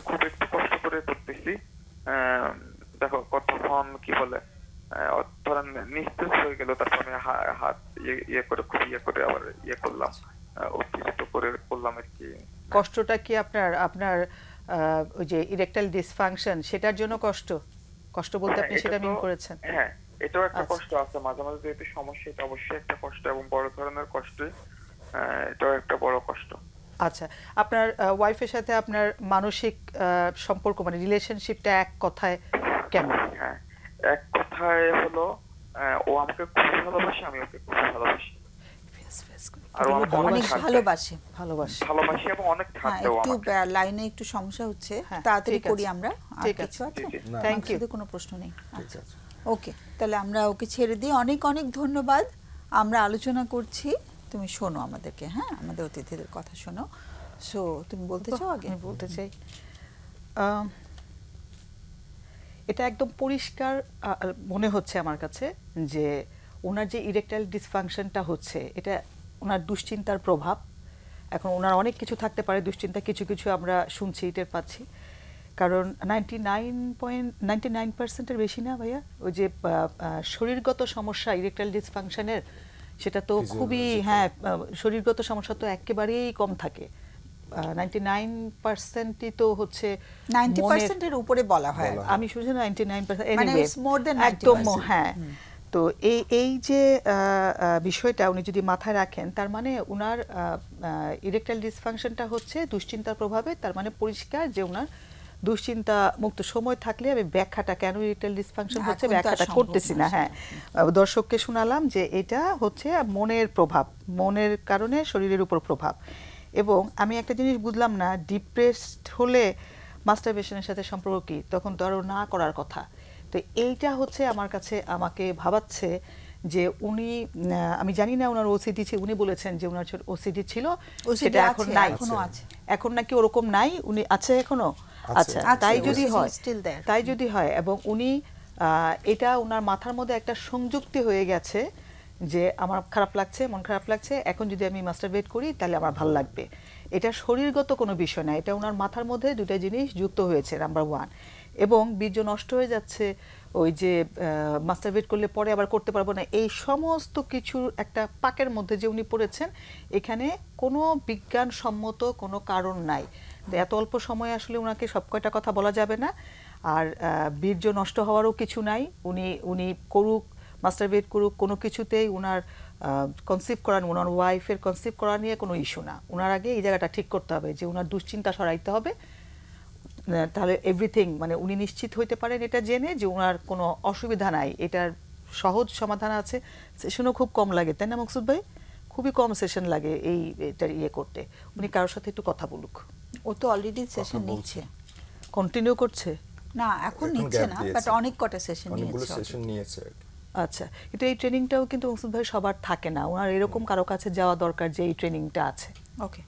F: খুব একটু কষ্ট করে করতেছি। দেখো কতক্ষণ কি বলে, ধরেন নিস্তেজ হয়ে গেল, তারপর আমি হাত ইয়ে করে, খুব ইয়ে করে আবার ইয়ে করলাম, উত্তেজিত করে করলাম আর কি।
B: কষ্টটা কি আপনার আপনার ওই যে ইরেকটাইল ডিসফাংশন, সেটার জন্য কষ্ট? কষ্ট বলতে
F: হ্যাঁ,
B: আপনি
F: এটা
B: সেটা মিন
F: তো-
B: করেছেন?
F: হ্যাঁ, এটাও একটা
B: আচ্ছা।
F: কষ্ট আছে, মাঝে মাঝে যেহেতু সমস্যা, এটা অবশ্যই একটা কষ্ট, এবং বড় ধরনের কষ্টই, এটাও একটা বড় কষ্ট।
B: আচ্ছা, আপনার ওয়াইফের সাথে আপনার মানসিক সম্পর্ক, মানে রিলেশনশিপটা এক কথায় কেমন?
F: হ্যাঁ, এক কথায় হলো, ও আমাকে খুব ভালোবাসে, আমি ওকে খুব ভালোবাসি। আর ও আমাকে
A: অনেক
F: ছাড় দেয়।
A: ভালোবাসে।
F: ভালোবাসি এবং অনেক ছাড়
A: হ্যাঁ
F: দেয় ও
A: একটু
F: আমাকে।
A: লাইনে একটু সমস্যা হচ্ছে,
B: হ্যাঁ,
A: তাড়াতাড়ি
B: ঠিক আছে।
A: করি আমরা। আর
B: ঠিক
A: কিছু
B: আছে।
A: আছে?
F: জি, জি।
D: না,
B: থ্যাংক ইউ।
A: শুধু কোনো প্রশ্ন নেই।
D: ঠিক
A: আচ্ছা
D: আছে।
A: ওকে, তাহলে আমরা ওকে ছেড়ে দিই। অনেক অনেক ধন্যবাদ। আমরা আলোচনা করছি, তুমি শোনো আমাদেরকে, হ্যাঁ আমাদের অতিথিদের কথা শোনো। সো তুমি বলতে চাও আগে?
B: আমি বলতে চাই, এটা একদম পরিষ্কার মনে হচ্ছে আমার কাছে যে ওনার যে ইরেকটাইল ডিসফাংশনটা হচ্ছে, এটা ওনার দুশ্চিন্তার প্রভাব। এখন ওনার অনেক কিছু থাকতে পারে দুশ্চিন্তা, কিছু কিছু আমরা শুনছি, টের পাচ্ছি, কারণ 99.99% বেশি না ভাইয়া, ওই যে শরীরগত সমস্যা ইরেকটাইল ডিসফাংশনের, সেটা তো খুবই, হ্যাঁ শরীরগত সমস্যা তো একেবারেই কম থাকে। 99%ই তো হচ্ছে
A: 90% এর উপরে বলা হয়।
B: আমি শুনছি 99%,
A: মানে
B: anyway,
A: it's more than
B: একদম
A: 90%।
B: হ্যাঁ। তো এই যে বিষয়টা উনি যদি মাথায় রাখেন, তার মানে উনার ইরেকটাইল ডিসফাংশনটা হচ্ছে দুশ্চিন্তার প্রভাবে, তার মানে পরিষ্কার যে উনার দুশ্চিন্তা মুক্ত সময় থাকলে আমি ব্যাখ্যাটা কেন ইরেকটাইল ডিসফাংশন হচ্ছে ব্যাখ্যাটা করতেছি না। হ্যাঁ, দর্শককে শোনালাম যে এটা হচ্ছে মনের প্রভাব, মনের কারণে শরীরের উপর প্রভাব। এবং আমি একটা জিনিস বুঝলাম না, ডিপ্রেসড হলে মাস্টারবেশনের সাথে সম্পর্ক কি? তখন তো আরও না করার কথা। তো এইটা হচ্ছে আমার কাছে আমাকে ভাবাচ্ছে যে উনি, আমি জানি না ওনার ওসিডি ছিল, উনি বলেছেন যে ওনার ওসিডি ছিল, সেটা এখন নাই, এখন নাকি ওরকম নাই, উনি আছে এখনো? আচ্ছা, তাই যদি হয় এবং উনি এটা ওনার মাথার মধ্যে একটা সংযুক্তি হয়ে গেছে যে আমার খারাপ লাগছে, মন খারাপ লাগছে, এখন যদি আমি মাস্টারবেট করি তাহলে আমার ভালো লাগবে। এটা শরীরগত কোনো বিষয় না, এটা ওনার মাথার মধ্যে দুটো জিনিস যুক্ত হয়েছে, নাম্বার 1। এবং বীর্য নষ্ট হয়ে যাচ্ছে, ওই যে মাস্টারবেট করলে পরে আবার করতে পারবো না, এই সমস্ত কিছুর একটা পাকের মধ্যে যে উনি পড়েছেন, এখানে কোনো বিজ্ঞানসম্মত কোনো কারণ নাই। এত অল্প সময়ে আসলে ওনাকে সব কয়টা কথা বলা যাবে না। আর বীর্য নষ্ট হওয়ারও কিছু নাই, উনি করুক, মাস্টারবেট করুক, কোনো কিছুতেই ওনার কনসিভ করান, ওনার ওয়াইফের কনসিভ করা নিয়ে কোনো ইস্যু না। ওনার আগে এই জায়গাটা ঠিক করতে হবে যে ওনার দুশ্চিন্তা সরাইতে হবে, তাহলে এভরিথিং মানে উনি নিশ্চিত হইতে পারেন এটা জেনে যে ওনার কোনো অসুবিধা নাই, এটার সহজ সমাধান আছে। সেশনও খুব কম লাগে, তাই না মকসুদ ভাই? খুবই কম সেশন লাগে এইটার করতে। উনি কারোর সাথে একটু কথা বলুক।
A: ও তো অলরেডি সেশন নিচ্ছে,
B: কন্টিনিউ করছে
A: না এখন নিচ্ছে না, বাট অনেক কটা সেশন
D: নিয়েছে।
B: আচ্ছা, কিন্তু এই ট্রেনিংটাও কিন্তু মকসুদ ভাই সবার থাকে না, ওনার এরকম কারো কাছে যাওয়া দরকার যে এই ট্রেনিংটা আছে।
A: ওকে,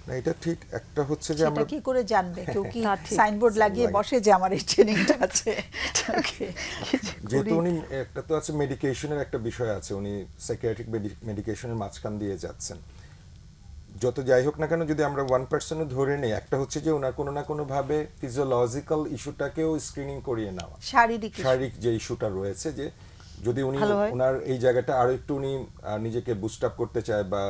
D: না এটা ঠিক। একটা হচ্ছে যে আমরা
A: কি করে জানবে কেউ কি সাইনবোর্ড লাগিয়ে বসে যে আমার এই ট্রেনিংটা আছে?
D: যেহেতু উনি একটা তো আছে মেডিকেশনের একটা বিষয় আছে, উনি সাইকিয়াট্রিক মেডিকেশনের মাঝখান দিয়ে যাচ্ছেন। যত যাই হোক না কেন, যদি আমরা 1% ধরে নেই, একটা হচ্ছে যে ওনার কোনো না কোনো ভাবে ফিজিওলজিক্যাল ইস্যুটাকেও স্ক্রিনিং করিয়ে নেওয়া, শারীরিক যে ইস্যুটা রয়েছে, যে যদি উনি ওনার এই জায়গাটা আরো একটু উনি নিজেকে বুস্ট আপ করতে চায় বা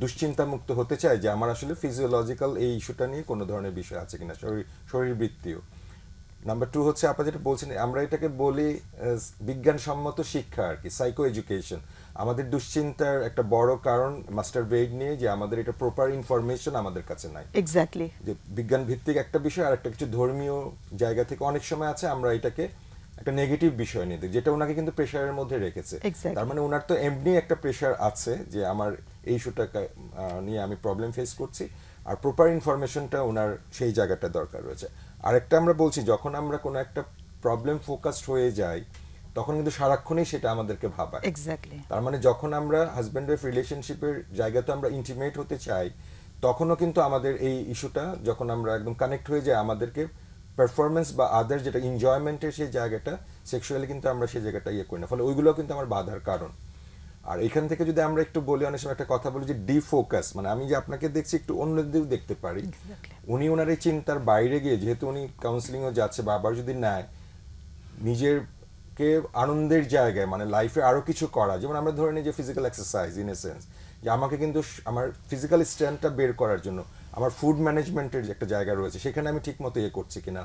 D: দুশ্চিন্তা মুক্ত হতে চায় যে আমার আসলে ফিজিওলজিক্যাল এই ইস্যুটা নিয়ে কোনো ধরনের বিষয় আছে কিনা, শরীরবৃত্তীয়। নাম্বার 2 হচ্ছে আপনি যেটা বলছেন, আমরা এটাকে বলি বিজ্ঞানসম্মত শিক্ষা আর কি, সাইকো এডুকেশন। আমাদের দুশ্চিন্তার একটা বড় কারণ মাস্টারবেট নিয়ে যে আমাদের এটা প্রপার ইনফরমেশন আমাদের কাছে নাই।
B: এক্স্যাক্টলি,
D: যে বিজ্ঞান ভিত্তিক একটা বিষয় আর একটা কিছু ধর্মীয় জায়গা থেকে অনেক সময় আছে আমরা এটাকে একটা নেগেটিভ বিষয় নিয়ে দেখি, যেটা ওনাকে কিন্তু প্রেশারের মধ্যে রেখেছে। তার মানে ওনার তো এমনি একটা প্রেশার আছে যে আমার এই ইস্যুটা নিয়ে আমি প্রবলেম ফেস করছি, আর প্রপার ইনফরমেশনটা ওনার সেই জায়গাটা দরকার রয়েছে। আরেকটা আমরা বলছি, যখন আমরা কোনো একটা প্রবলেম ফোকাসড হয়ে যাই তখন কিন্তু সারাক্ষণই সেটা আমাদেরকে ভাবায়।
B: এক্স্যাক্টলি,
D: তার মানে যখন আমরা হাজব্যান্ড ওয়াইফ রিলেশনশিপের জায়গাতে আমরা ইন্টিমেট হতে চাই, তখনও কিন্তু আমাদের এই ইস্যুটা যখন আমরা একদম কানেক্ট হয়ে যাই, আমাদেরকে পারফরমেন্স বা আদার যেটা এনজয়মেন্টের সেই জায়গাটা সেক্সুয়ালি কিন্তু আমরা সেই জায়গাটা করি না, ফলে ওইগুলো কিন্তু আমার বাধার কারণ। আর এখান থেকে যদি আমরা একটু বলি, অনেক সময় একটা কথা বলি যে ডিফোকাস, মানে আমি যে আপনাকে দেখছি একটু অন্যদিকেও দেখতে পারি। উনি ওনার এই চিন্তার বাইরে গিয়ে, যেহেতু উনি কাউন্সিলিংও যাচ্ছে বা আবার যদি নেয়, নিজেরকে আনন্দের জায়গায় মানে লাইফে আরো কিছু করা, যেমন আমরা ধরে নিই যে physical exercise in a sense, যে আমাকে কিন্তু আমার ফিজিক্যাল স্ট্রেংথটা বের করার জন্য আমার ফুড ম্যানেজমেন্টের যে একটা জায়গা রয়েছে, সেখানে আমি ঠিক মতো করছি কিনা,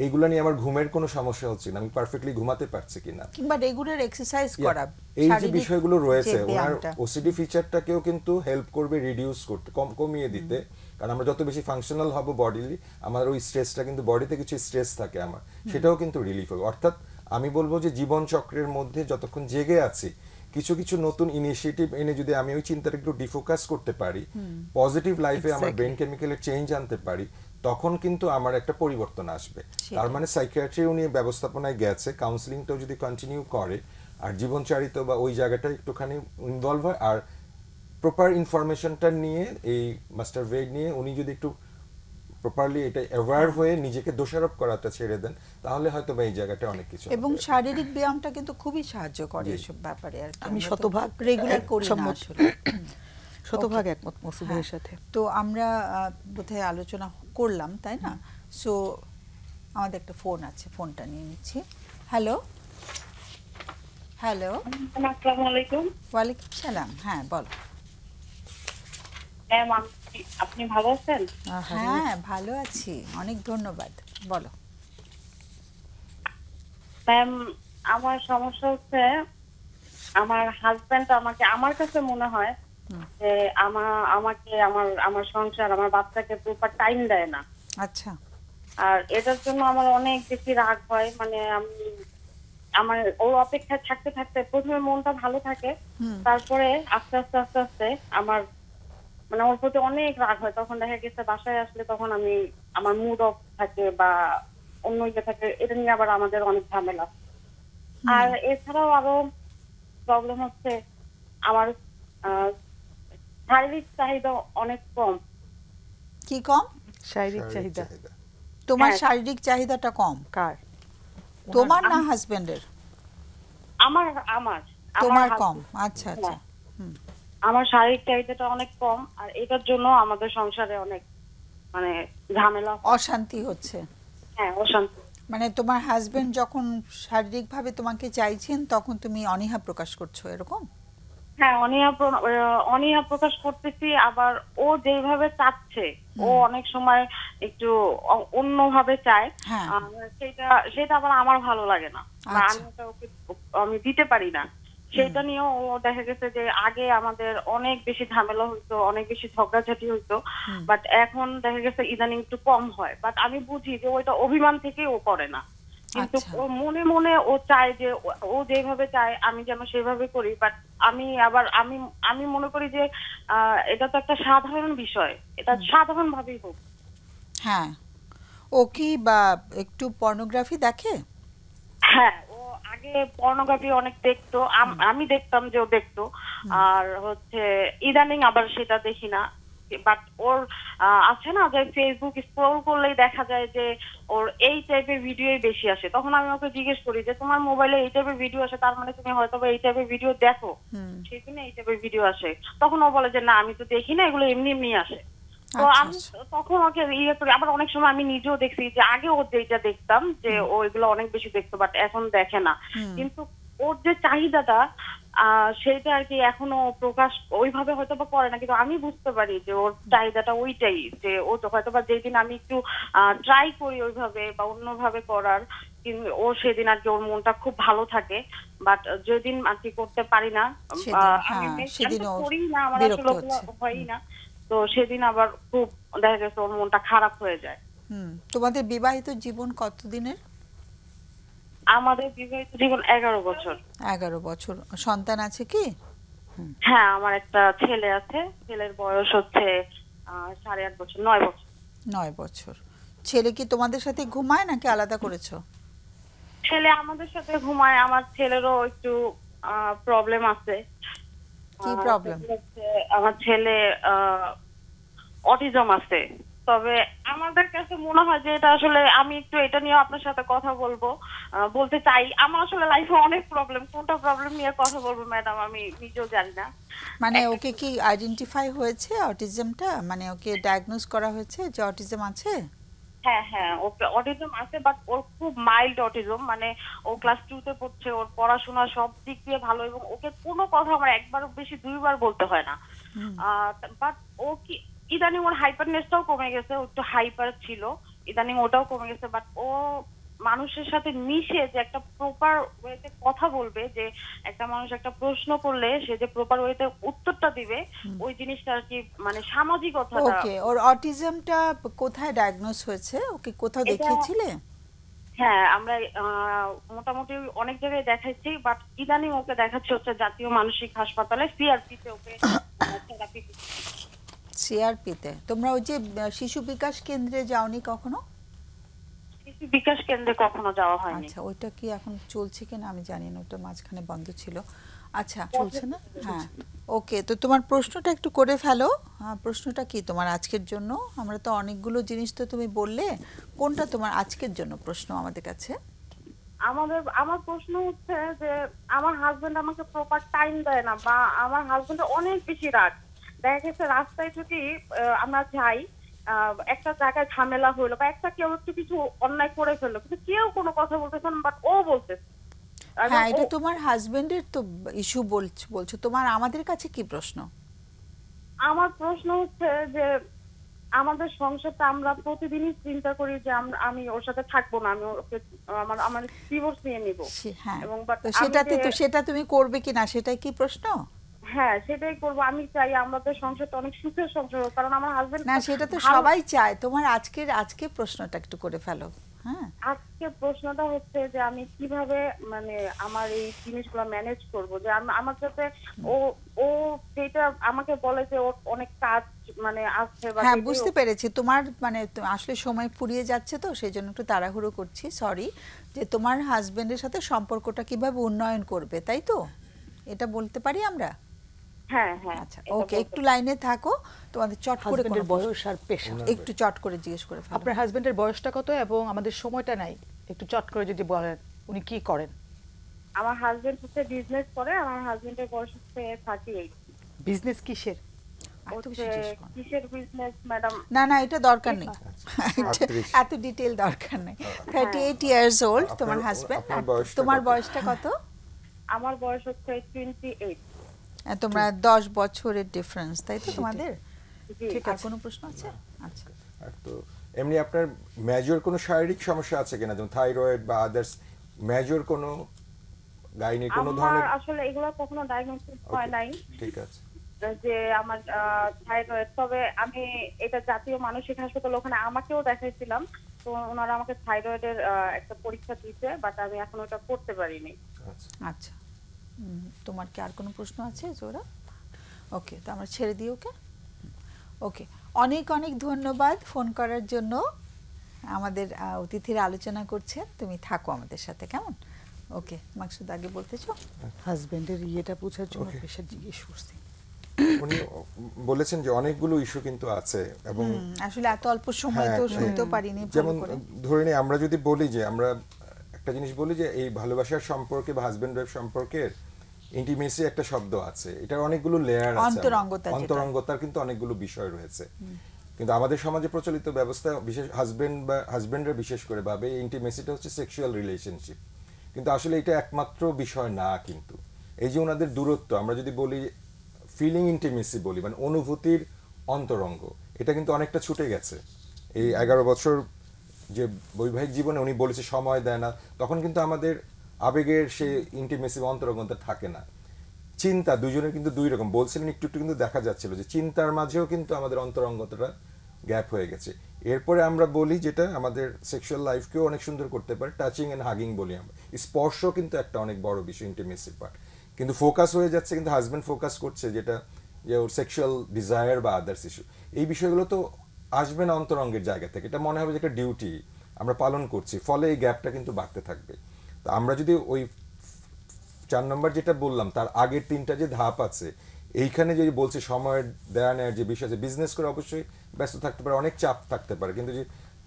D: এইগুলো নিয়ে আমার ঘুমের কোনো সমস্যা হচ্ছে না, আমি পারফেক্টলি ঘুমাতে পারছি কিনা,
A: কিংবা রেগুলার এক্সারসাইজ করা,
D: এই যে বিষয়গুলো রয়েছে ওনার ওসিডি ফিচারটাকেও কিন্তু হেল্প করবে রিডিউস করতে, কমিয়ে দিতে। কারণ আমরা যত বেশি ফাংশনাল হব বডিলি, আমাদের ওই স্ট্রেসটা কিন্তু বডিতে কিছু স্ট্রেস থাকে আমার, সেটাও কিন্তু রিলিফ হবে। অর্থাৎ আমি বলবো যে জীবন চক্রের মধ্যে যতক্ষণ জেগে আছি, কিছু কিছু নতুন ইনিশিয়েটিভ এনে যদি আমি ওই চিন্তাটা একটু ডিফোকাস করতে পারি, পজিটিভ লাইফে আমার ব্রেন কেমিক্যালের চেঞ্জ আনতে পারি, তখন কিন্তু আমার একটা পরিবর্তন আসবে। তার মানে সাইকিয়াট্রি উনি ব্যবস্থাপনায় গেছে, কাউন্সিলিংটাও যদি কন্টিনিউ করে আর জীবনচারিত বা ওই জায়গাটা একটুখানি ইনভলভ হয়, আর প্রপার ইনফরমেশনটা নিয়ে এই মাস্টারবেট নিয়ে উনি যদি একটু প্রপারলি এটা অ্যাওয়্যার হয়ে নিজেকে দোষারোপ করাটা ছেড়ে দেন, তাহলে হয়তো বা এই জায়গাটা অনেক কিছু।
A: এবং শারীরিক ব্যায়ামটা কিন্তু খুবই সাহায্য করে এসব ব্যাপারে। আর
B: আমি শতভাগ
A: রেগুলার করি না আসলে,
B: শতভাগ একমত মকসুদের সাথে।
A: তো আমরা বোধহয় আলোচনা করলাম, তাই না? সো আমাদের একটা ফোন আছে, ফোনটা নিয়ে নিচ্ছি। হ্যালো হ্যালো,
G: আসসালামু আলাইকুম।
A: ওয়ালাইকুম সালাম। হ্যাঁ বলো।
G: ম্যাম আপনি ভালো আছেন?
A: হ্যাঁ ভালো আছি, অনেক ধন্যবাদ। বলো
G: ম্যাম, আমার সমস্যা হচ্ছে আমার হাজবেন্ড আমার কাছে মনে হয় যে আমাকে আমার সংসার আমার বাচ্চাকে প্রপার টাইম দেয় না।
A: আচ্ছা।
G: আর এটার জন্য আমার অনেক বেশি রাগ হয়, মানে আমার ওর অপেক্ষায় থাকতে থাকতে প্রথমে মনটা ভালো থাকে, তারপরে আস্তে আস্তে আস্তে আস্তে আমার মানে ওর প্রতি অনেক রাগ হয়। তখন দেখা গেছে বাসায় আসলে তখন আমার মুড অফ থাকে বা অন্য ইয়ে থাকে, এটা নিয়ে আবার আমাদের অনেক ঝামেলা। আর এছাড়াও আরো প্রবলেম হচ্ছে আমার শারীরিক চাহিদা অনেক কম।
A: কি কম?
B: শারীরিক চাহিদা।
A: তোমার
G: হ্যাঁ।
A: শারীরিক চাহিদাটা কম
B: কার?
A: তোমার না হাজবেন্ডের?
G: আমার
A: তোমার
G: husband-
A: কম। আচ্ছা আচ্ছা।
G: হ্যাঁ। আমার শারীরিক চাহিদাটা অনেক কম, আর এটার জন্য আমাদের সংসারে অনেক মানে ঝামেলা হয়।
A: অশান্তি হচ্ছে।
G: হ্যাঁ, অশান্তি।
A: মানে তোমার হাজবেন্ড যখন শারীরিকভাবে তোমাকে চাইছেন তখন তুমি অনীহা প্রকাশ করছো, এরকম?
G: হ্যাঁ, অনীহা প্রকাশ করতেছি। আবার ও যেভাবে চাচ্ছে, ও অনেক সময় একটু অন্যভাবে চায়।
A: হ্যাঁ।
G: সেটা আবার আমার ভালো লাগে না, বা
A: আচ্ছা।
G: আমি ওটা ওকে আমি দিতে পারি না। সেটা নিয়েও ও দেখা গেছে যে আগে আমাদের অনেক বেশি ঝামেলা হইতো, অনেক বেশি ঝগড়াঝাটি হইতো, বাট এখন দেখা গেছে ইদানিং একটু কম হয়। বাট আমি বুঝি যে ওইটা অভিমান থেকে ও করে না, কিন্তু
A: আচ্ছা।
G: ও মনে মনে ও চায় যে ও যেভাবে চায় আমি যেন সেভাবে করি। বাট আমি মনে করি যে এটা তো একটা সাধারণ বিষয়, এটা সাধারণ ভাবেই হোক।
A: হ্যাঁ। ও কি বা একটু পর্নোগ্রাফি দেখে?
G: হ্যাঁ, ও আগে পর্নোগ্রাফি অনেক দেখতো, আমি দেখতাম যে ও দেখতো। আর হচ্ছে ইদানিং আবার সেটা দেখি না। বাট ওর আছে না যে ফেসবুক স্ক্রল করলেই দেখা যায় যে ওর এই টাইপের ভিডিওই বেশি আসে। তখন আমি ওকে জিজ্ঞেস করি যে তোমার মোবাইলে এই টাইপের ভিডিও আসে, তার মানে তুমি হয়তো এই টাইপের ভিডিও দেখো, সেই জন্য এই টাইপের ভিডিও আসে। তখন ও বলে যে না, আমি তো দেখি না, এগুলো এমনি এমনি আসে। তো আমি তখন ওকে ইয়ে করি। আবার অনেক সময় আমি নিজেও দেখছি যে আগে ওর যেটা দেখতাম যে ও এগুলো অনেক বেশি দেখতো, বাট এখন দেখে না। কিন্তু ওর যে চাহিদাটা সেটা আর কি এখনো প্রকাশ ওইভাবে হয়তো বা করে না, কিন্তু আমি বুঝতে পারি যে ওর চাহিদাটা ওইটাই, যে ও তো হয়তো বা যেদিন আমি একটু ট্রাই করি ওইভাবে বা অন্যভাবে করার, কিন্তু ও সেদিন আর কি ওর মনটা খুব ভালো থাকে। বাট যেদিন আর কি করতে পারি না, আমি তো করি না, আমার আসলে হয়ই না, তো সেদিন আবার খুব দেখা গেছে ওর মনটা খারাপ হয়ে যায়।
A: তোমাদের বিবাহিত জীবন কতদিনের?
G: আমাদের বিবাহিত জীবন 11 বছর।
A: 11 বছর। সন্তান আছে কি?
G: হ্যাঁ, আমার একটা ছেলে আছে। ছেলের বয়স হচ্ছে 8.5 বছর, 9 বছর।
A: 9 বছর। ছেলে কি তোমাদের সাথে ঘুমায় নাকি আলাদা করেছো?
G: ছেলে আমাদের সাথে ঘুমায়। আমার ছেলেরও একটু প্রবলেম আছে।
A: কি প্রবলেম?
G: আমার ছেলে অটিজম আছে। তবে আমাদের কাছে মনে হয় যে এটা আসলে আমি একটু এটা নিয়ে আপনার সাথে কথা বলতে চাই। আমার আসলে লাইফে অনেক প্রবলেম, কোনটা প্রবলেম নিয়ে কথা বলবো ম্যাডাম আমি নিজেও জানি না।
A: মানে ওকে কি আইডেন্টিফাই হয়েছে অটিজমটা? মানে ওকে ডায়াগনোজ করা হয়েছে যে অটিজম আছে?
G: হ্যাঁ হ্যাঁ, ওকে অটিজম আছে, বাট ওর খুব মাইল্ড অটিজম। মানে ও ক্লাস 2 তে পড়ছে, ওর পড়াশোনা সব দিক দিয়ে ভালো, এবং ওকে কোনো কথা আমার একবার বেশি 2 বার বলতে হয় না। বাট ও কি ইদানিং ওর হাইপারনেসটাও কমে গেছে, ও একটু হাইপার ছিল, ইদানিং ওটাও কমে গেছে। বাট ও মানুষের সাথে মিশে যে একটা প্রপার ওয়েতে কথা বলবে, যে একটা মানুষ একটা প্রশ্ন করলে সে যে প্রপার ওয়েতে উত্তরটা দিবে, ওই জিনিসটা আর কি মানে সামাজিকতাটা।
A: ওকে, ওর অটিজমটা কোথায় ডায়াগনোজ হয়েছে? ওকে কোথাও দেখিয়েছিলে?
G: হ্যাঁ, আমরা মোটামুটি অনেক জায়গায় দেখাইছি, বাট ইদানিং ওকে দেখাচ্ছে হচ্ছে জাতীয় মানসিক হাসপাতালে, সিআরপিতে ওকে থেরাপি দিচ্ছে।
A: সিআরপিতে? তোমরা ওই যে শিশু বিকাশ কেন্দ্রে যাওনি কখনো?
G: শিশু বিকাশ কেন্দ্রে কখনো যাওয়া হয়নি।
A: আচ্ছা, ওইটা কি এখন চলছে কিনা আমি জানি না, ওটা মাঝখানে বন্ধ ছিল। আচ্ছা, চলছে না? হ্যাঁ, ওকে। তো তোমার প্রশ্নটা একটু করে ফেলো। প্রশ্নটা কি তোমার আজকের জন্য? আমরা তো অনেকগুলো জিনিস তো তুমি বললে, কোনটা তোমার আজকের জন্য প্রশ্ন আমাদের কাছে?
G: আমার প্রশ্ন হচ্ছে যে আমার হাজবেন্ড আমাকে প্রপার টাইম দেয় না, বা আমার হাজবেন্ডের অনেক বেশি রাগ। দেখা গেছে রাস্তায় যদি আমরা যাই, একটা জায়গায় ঝামেলা হইলো বা একটা কেউ একটু কিছু অন্যায় করে ফেললো, কিন্তু কেউ কোনো কথা বলতেছে না, বাট ও বলতেছে।
A: হ্যাঁ, এটা তোমার হাজবেন্ডের তো ইস্যু বলছো। তোমার আমাদের কাছে কি প্রশ্ন?
G: আমার প্রশ্ন হচ্ছে যে আমাদের সংসারটা আমরা প্রতিদিনই চিন্তা করি যে আমি ওর সাথে থাকবো না, আমি ওকে আমার ডিভোর্স নিয়ে নিব।
A: হ্যাঁ,
G: এবং বাট
A: তো সেটা তুমি করবে কিনা সেটাই কি প্রশ্ন?
G: হ্যাঁ, সেটাই করব। আমি চাই আমাদের সংসারটা অনেক সুখের সংসার হোক, কারণ আমার হাজবেন্ড
A: না, সেটা তো সবাই চায়। তোমার আজকে প্রশ্নটা একটু করে ফেলো। হ্যাঁ,
G: আজকে প্রশ্নটা হচ্ছে যে আমি কিভাবে মানে আমার এই জিনিসগুলো ম্যানেজ করব, যে আমার সাথে ও যেটা আমাকে বলে যে ওর অনেক কাজ মানে আছে বা
A: হ্যাঁ, বুঝতে পেরেছি। তোমার মানে আসলে সময় ফুরিয়ে যাচ্ছে, তো সেই জন্য একটু তাড়াহুড়ো করছি, সরি। যে তোমার হাজবেন্ডের সাথে সম্পর্কটা কিভাবে উন্নয়ন করবে, তাই তো? এটা বলতে পারি আমরা?
G: হ্যাঁ হ্যাঁ।
A: আচ্ছা, ওকে, একটু লাইনে থাকো। তোমাদের চট করে
B: হাজবেন্ডের বয়স আর পেশা
A: একটু চট করে জিজ্ঞেস করে ফেলো।
B: আপনার হাজবেন্ডের বয়সটা কত এবং আমাদের সময়টা নাই, একটু চট করে যদি বলেন উনি কি করেন।
G: আমার হাজবেন্ড হচ্ছে বিজনেস করে, আমার হাজবেন্ডের বয়স হচ্ছে 38।
B: বিজনেস কিসের?
G: কিসের বিজনেস ম্যাডাম?
A: না না, এটা দরকার নেই, এত ডিটেইল দরকার নেই। 38 ইয়ার্স ওল্ড তোমার হাজবেন্ড। তোমার বয়সটা কত?
G: আমার বয়স হচ্ছে 28।
A: তোমরা 10 বছরের ডিফারেন্স, তাই তো তোমাদের? ঠিক আছে, কোনো প্রশ্ন আছে? আচ্ছা,
D: আর তো এমনি আপনার মেজর কোনো শারীরিক সমস্যা আছে কিনা, যেমন থাইরয়েড বা আদার্স মেজর কোনো গাইনি কোনো ধরনের?
G: আমার আসলে এগুলো কখনো ডায়াগনোসিস হয় নাই।
D: ঠিক আছে,
G: যে আমার থাইরয়েড, তবে আমি এটা জাতীয় মানসিক হাসপাতাল ওখানে আমাকেও দেখাইছিলাম, তো ওনারা আমাকে থাইরয়েডের একটা পরীক্ষা দিয়েছে, বাট আমি এখন ওটা করতে পারিনি।
A: আচ্ছা, তোমার কি আর কোনো প্রশ্ন আছে জোরা? ওকে, তো আমরা ছেড়ে দিই ওকে। ওকে, অনেক অনেক ধন্যবাদ ফোন করার জন্য। আমাদের অতিথিরা আলোচনা করছে, তুমি থাকো আমাদের সাথে, কেমন? ওকে, মাকসুদ আগে বলতেছো?
B: হাজবেন্ডের ইয়েটা বোঝার জন্য পেশা জিজ্ঞেস করছি।
D: উনি বলেছেন যে অনেকগুলো ইস্যু কিন্তু আছে এবং
A: আসলে এত অল্প সময় তো শুনতে পারিনি।
D: যেমন ধরে নিই আমরা যদি বলি যে আমরা একটা জিনিস বলি যে এই ভালোবাসার সম্পর্কে বা হাজবেন্ড ওয়াইফ সম্পর্কের ইন্টিমেসি একটা শব্দ আছে, এটার অনেকগুলো লেয়ার আছে, অন্তরঙ্গতার কিন্তু অনেকগুলো বিষয় রয়েছে। কিন্তু আমাদের সমাজে প্রচলিত ব্যবস্থা বিশেষ হাজবেন্ডরা বিশেষ করে ভাবে ইন্টিমেসিটা হচ্ছে সেক্সুয়াল রিলেশনশিপ, কিন্তু আসলে এটা একমাত্র বিষয় না। কিন্তু এই যে ওনাদের দূরত্ব, আমরা যদি বলি ফিলিং ইন্টিমেসি বলি, মানে অনুভূতির অন্তরঙ্গ, এটা কিন্তু অনেকটা ছুটে গেছে। এই 11 বছর যে বৈবাহিক জীবনে উনি বলেছে সময় দেয় না, তখন কিন্তু আমাদের আবেগের সে ইন্টিমেসি অন্তরঙ্গতা থাকে না। চিন্তা দুজনের কিন্তু দুই রকম বলছিলেন, একটু একটু কিন্তু দেখা যাচ্ছিল যে চিন্তার মাঝেও কিন্তু আমাদের অন্তরঙ্গতাটা গ্যাপ হয়ে গেছে। এরপরে আমরা বলি যেটা আমাদের সেক্সুয়াল লাইফকেও অনেক সুন্দর করতে পারে, টাচিং এন্ড হাগিং বলি আমরা। স্পর্শ কিন্তু একটা অনেক বড় বিষয়, ইন্টিমেসির পার্ট। কিন্তু ফোকাস হয়ে যাচ্ছে, কিন্তু হাজব্যান্ড ফোকাস করছে যেটা যে ওর সেক্সুয়াল ডিজায়ার বা আদার্স ইস্যু, এই বিষয়গুলো তো আসবে না অন্তরঙ্গের জায়গা থেকে। এটা মনে হবে যে একটা ডিউটি আমরা পালন করছি, ফলে এই গ্যাপটা কিন্তু বাড়তে থাকবে। তো আমরা যদি ওই 4 নম্বর যেটা বললাম তার আগের 3টা যে ধাপ আছে, এইখানে যদি বলছি সময় দেয়া নেওয়ার যে বিষয় আছে, বিজনেস করে অবশ্যই ব্যস্ত থাকতে পারে, অনেক চাপ থাকতে পারে, কিন্তু যে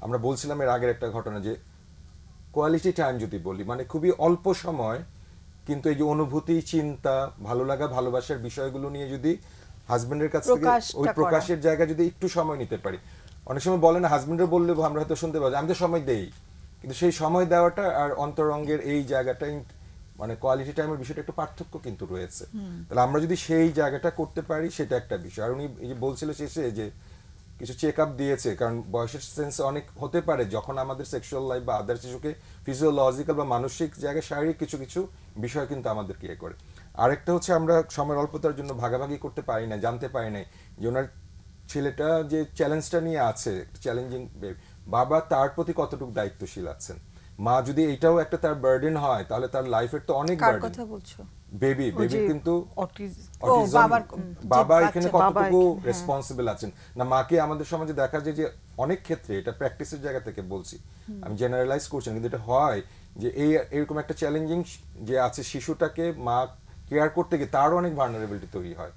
D: আমরা বলছিলাম এর আগের একটা ঘটনা যে কোয়ালিটি টাইম যদি বলি, মানে খুবই অল্প সময় কিন্তু এই যে অনুভূতি, চিন্তা, ভালো লাগা, ভালোবাসার বিষয়গুলো নিয়ে যদি হাজবেন্ডের কাছ থেকে ওই প্রকাশের জায়গা যদি একটু সময় নিতে পারি। অনেক সময় বলে না, হাজবেন্ডের বললে আমরা হয়তো শুনতে পাই আমি তো সময় দেই, কিন্তু সেই সময় দেওয়াটা আর অন্তরঙ্গের এই জায়গাটাই মানে কোয়ালিটি টাইমের বিষয়টা একটু পার্থক্য কিন্তু রয়েছে। তাহলে আমরা যদি সেই জায়গাটা করতে পারি সেটা একটা বিষয়। আর উনি এই যে বলছিল শেষে যে কিছু চেক আপ দিয়েছে, কারণ বয়সের সেন্সে অনেক হতে পারে যখন আমাদের সেক্সুয়াল লাইফ বা আদার শিশুকে ফিজিওলজিক্যাল বা মানসিক জায়গায় শারীরিক কিছু কিছু বিষয় কিন্তু আমাদেরকে ইয়ে করে। আরেকটা হচ্ছে আমরা সময়ের অল্পতার জন্য ভাগাভাগি করতে পারি না, জানতে পারি না যে ওনার ছেলেটা যে চ্যালেঞ্জটা নিয়ে আছে, চ্যালেঞ্জিং, বাবা তার প্রতি কতটুকু দায়িত্বশীল আছেন। মা যদি এটাও একটা তার বার্ডেন হয়, তাহলে তার লাইফের তো অনেক বার্ডেন।
A: কথা বলছো
D: বেবি কিন্তু বাবা এখানে কতটুকু রেসপন্সিবল আছেন না। মাকে আমাদের সমাজে দেখা যায় যে অনেক ক্ষেত্রে, এটা প্র্যাকটিসের জায়গা থেকে বলছি, আমি জেনারেলাইজ করছি, কিন্তু এটা হয় যে এরকম একটা চ্যালেঞ্জিং যে আছে শিশুটাকে মা কেয়ার করতে গিয়ে তারও অনেক ভালনারেবিলিটি তৈরি হয়।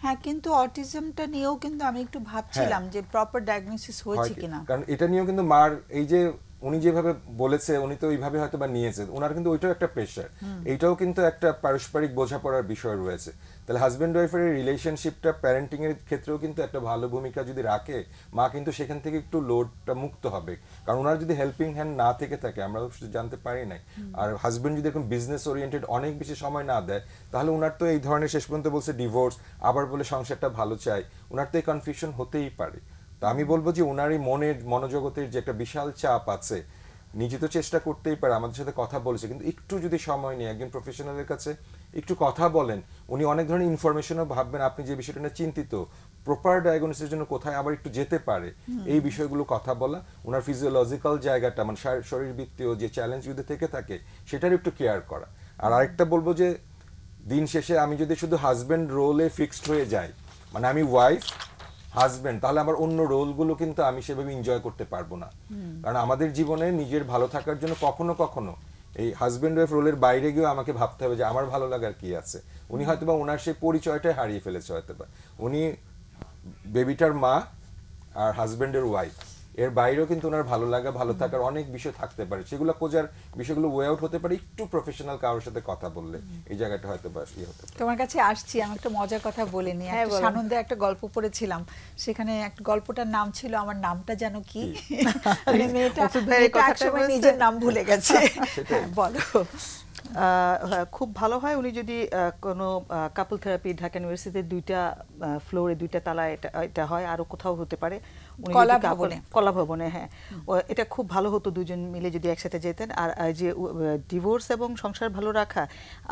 A: হ্যাঁ, কিন্তু অটিজমটা নিয়েও কিন্তু আমি একটু ভাবছিলাম যে প্রপার ডায়াগনোসিস হয়েছে কিনা,
D: কারণ এটা নিয়েও কিন্তু মার এই যে উনি যেভাবে বলেছে উনি তো ওইভাবে হয়তো বা নিয়েছে, ওনার কিন্তু ওইটাও একটা প্রেশার, এইটাও কিন্তু একটা পারস্পরিক বোঝাপড়ার বিষয় রয়েছে। তাহলে হাজব্যান্ড ওয়াইফের রিলেশনশিপটা প্যারেন্টিং এর ক্ষেত্রেও কিন্তু একটা ভালো ভূমিকা যদি রাখে, মা কিন্তু সেখান থেকে একটু লোডটা মুক্ত হবে। কারণ ওনার যদি হেল্পিং হ্যান্ড না থেকে থাকে, আমরা জানতে পারি নাই, আর হাজব্যান্ড যদি এখন বিজনেস ওরিয়েন্টেড অনেক বেশি সময় না দেয়, তাহলে ওনার তো এই ধরনের শেষ পর্যন্ত বলছে ডিভোর্স, আবার বলে সংসারটা ভালো চাই, ওনার তো এই কনফিউশন হতেই পারে। তো আমি বলবো যে ওনার এই মনোজগতের যে একটা বিশাল চাপ আছে, নিজে তো চেষ্টা করতেই পারে, আমাদের সাথে কথা বলেছে, কিন্তু একটু যদি সময় নিয়ে একজন প্রফেশনালের কাছে একটু কথা বলেন, উনি অনেক ধরনের ইনফরমেশনও ভাববেন আপনি যে বিষয়টা নিয়ে চিন্তিত, প্রপার ডায়াগনোসিসের জন্য কোথায় আবার একটু যেতে পারে, এই বিষয়গুলো কথা বলা, ওনার ফিজিওলজিক্যাল জায়গাটা মানে শরীরবৃত্তীয় যে চ্যালেঞ্জ যদি থেকে থাকে সেটার একটু কেয়ার করা। আর আরেকটা বলবো যে দিন শেষে আমি যদি শুধু হাজব্যান্ড রোলে ফিক্সড হয়ে যাই, মানে আমি ওয়াইফ হাজব্যান্ড, তাহলে আমার অন্য রোলগুলো কিন্তু আমি সেভাবে এনজয় করতে পারবো না। কারণ আমাদের জীবনে নিজের ভালো থাকার জন্য কখনো কখনো এই হাজব্যান্ড ওয়াইফ রোলের বাইরে গিয়েও আমাকে ভাবতে হবে যে আমার ভালো লাগার কি আছে। উনি হয়তোবা ওনার সেই পরিচয়টাই হারিয়ে ফেলেছে, হয়তোবা উনি বেবিটার মা আর হাজব্যান্ডের ওয়াইফ, এর বাইরেও কিন্তু ওনার ভালো লাগা ভালো থাকার অনেক বিষয় থাকতে পারে, সেগুলো খোঁজার বিষয়গুলো ওয়ে আউট হতে পারে একটু প্রফেশনাল কারোর সাথে কথা বললে, এই জায়গাটা হয়তো বা ইয়ে হতে পারে।
A: তোমার কাছে আসছি, আমি একটা মজার কথা বলে নিই। সানন্দে একটা গল্প পড়েছিলাম, সেখানে একটা গল্পটার নাম ছিল আমার নামটা যেন কি, মেয়েটা একসময় নিজের নাম ভুলে গেছে। বলো।
B: খুব ভালো হয় উনি যদি কোনো কাপল থেরাপি ঢাকা ইউনিভার্সিটির 2টা ফ্লোরে 2টা তালায় এটা হয়, আরো কোথাও হতে পারে, কলা ভবনে। হ্যাঁ, এটা খুব ভালো হতো, দুজন মিলে যদি একসাথে যেতেন। আর যে ডিভোর্স এবং সংসার ভালো রাখা,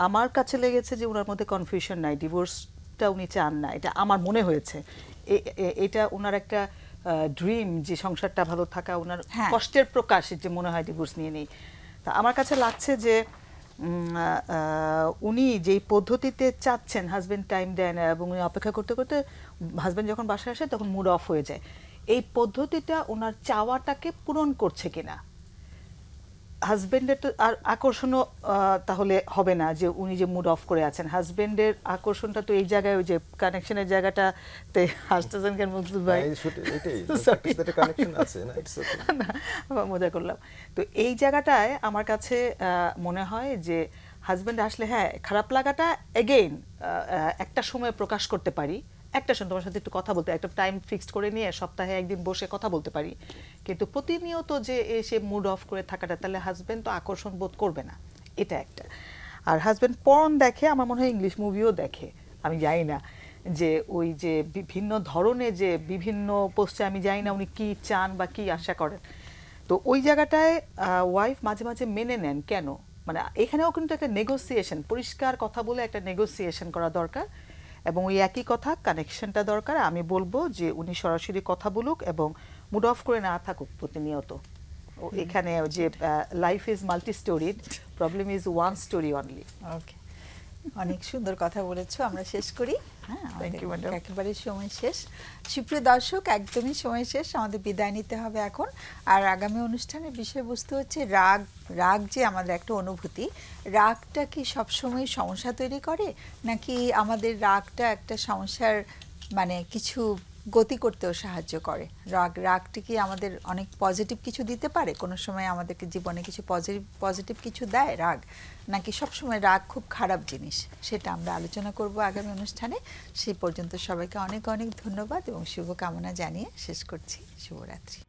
B: আমার কাছে লেগেছে যে ওনার মধ্যে কনফিউশন নাই, ডিভোর্সটা উনি চান না, এটা আমার মনে হয়েছে। এটা ওনার একটা ড্রিম যে সংসারটা ভালো থাকা, ওনার কষ্টের প্রকাশ যে মনে হয় ডিভোর্স নিয়ে নেই। তা আমার কাছে লাগছে যে উনি যেই পদ্ধতিতে চাচ্ছেন, হাজবেন্ড টাইম দেয় না এবং উনি অপেক্ষা করতে করতে হাজবেন্ড যখন বাসায় আসে তখন মুড অফ হয়ে যায়, এই পদ্ধতিটা ওনার চাওয়াটাকে পূরণ করছে কিনা। হাজবেন্ডের তো আর আকর্ষণও তাহলে হবে না যে উনি যে মুড অফ করে আছেন, হাজবেন্ডের আকর্ষণটা তো এই জায়গায়, ওই যে কানেকশনের জায়গাটাতে হাসতেছেন কেন মুকসুদ ভাই, মজা করলাম। তো এই জায়গাটায় আমার কাছে মনে হয় যে হাজবেন্ড আসলে হ্যাঁ খারাপ লাগাটা এগেইন একটা সময় প্রকাশ করতে পারি, একটা সময় তোমার সাথে একটু কথা বলতে, একটা টাইম ফিক্সড করে নিয়ে সপ্তাহে একদিন বসে কথা বলতে পারি, কিন্তু প্রতিনিয়ত যে এসে মুড অফ করে থাকাটা, তাহলে হাজবেন্ড তো আকর্ষণ বোধ করবে না, এটা একটা। আর হাজবেন্ড পর্ন দেখে, আমার মনে হয় ইংলিশ মুভিও দেখে, আমি জানি না যে ওই যে বিভিন্ন ধরনের যে বিভিন্ন পোস্টে, আমি জানি না উনি কি চান বা কি আশা করেন। তো ওই জায়গাটায় ওয়াইফ মাঝে মাঝে মেনে নেন কেন, মানে এখানেও কিন্তু একটা নেগোসিয়েশন, পরিষ্কার কথা বলে একটা নেগোসিয়েশন করা দরকার, এবং ওই একই কথা কানেকশনটা দরকার। আমি বলবো যে উনি সরাসরি কথা বলুক এবং মুড অফ করে না থাকুক প্রতিনিয়ত। এখানে যে life is multi storied, problem is one story only.
A: Okay, অনেক সুন্দর কথা বলেছো, আমরা শেষ করি। হ্যাঁ, একেবারে সময় শেষ। সুপ্রিয় দর্শক, একদমই সময় শেষ, আমাদের বিদায় নিতে হবে এখন। আর আগামী অনুষ্ঠানের বিষয়বস্তু হচ্ছে রাগ। রাগ যে আমাদের একটা অনুভূতি, রাগটা কি সবসময় সমস্যা তৈরি করে, নাকি আমাদের রাগটা একটা সমস্যার মানে কিছু গতি করতেও সাহায্য করে? রাগটি কি আমাদের অনেক পজিটিভ কিছু দিতে পারে, কোনো সময় আমাদেরকে জীবনে কিছু পজিটিভ কিছু দেয় রাগ, নাকি সবসময় রাগ খুব খারাপ জিনিস, সেটা আমরা আলোচনা করব আগামী অনুষ্ঠানে। সেই পর্যন্ত সবাইকে অনেক অনেক ধন্যবাদ এবং শুভকামনা জানিয়ে শেষ করছি। শুভরাত্রি।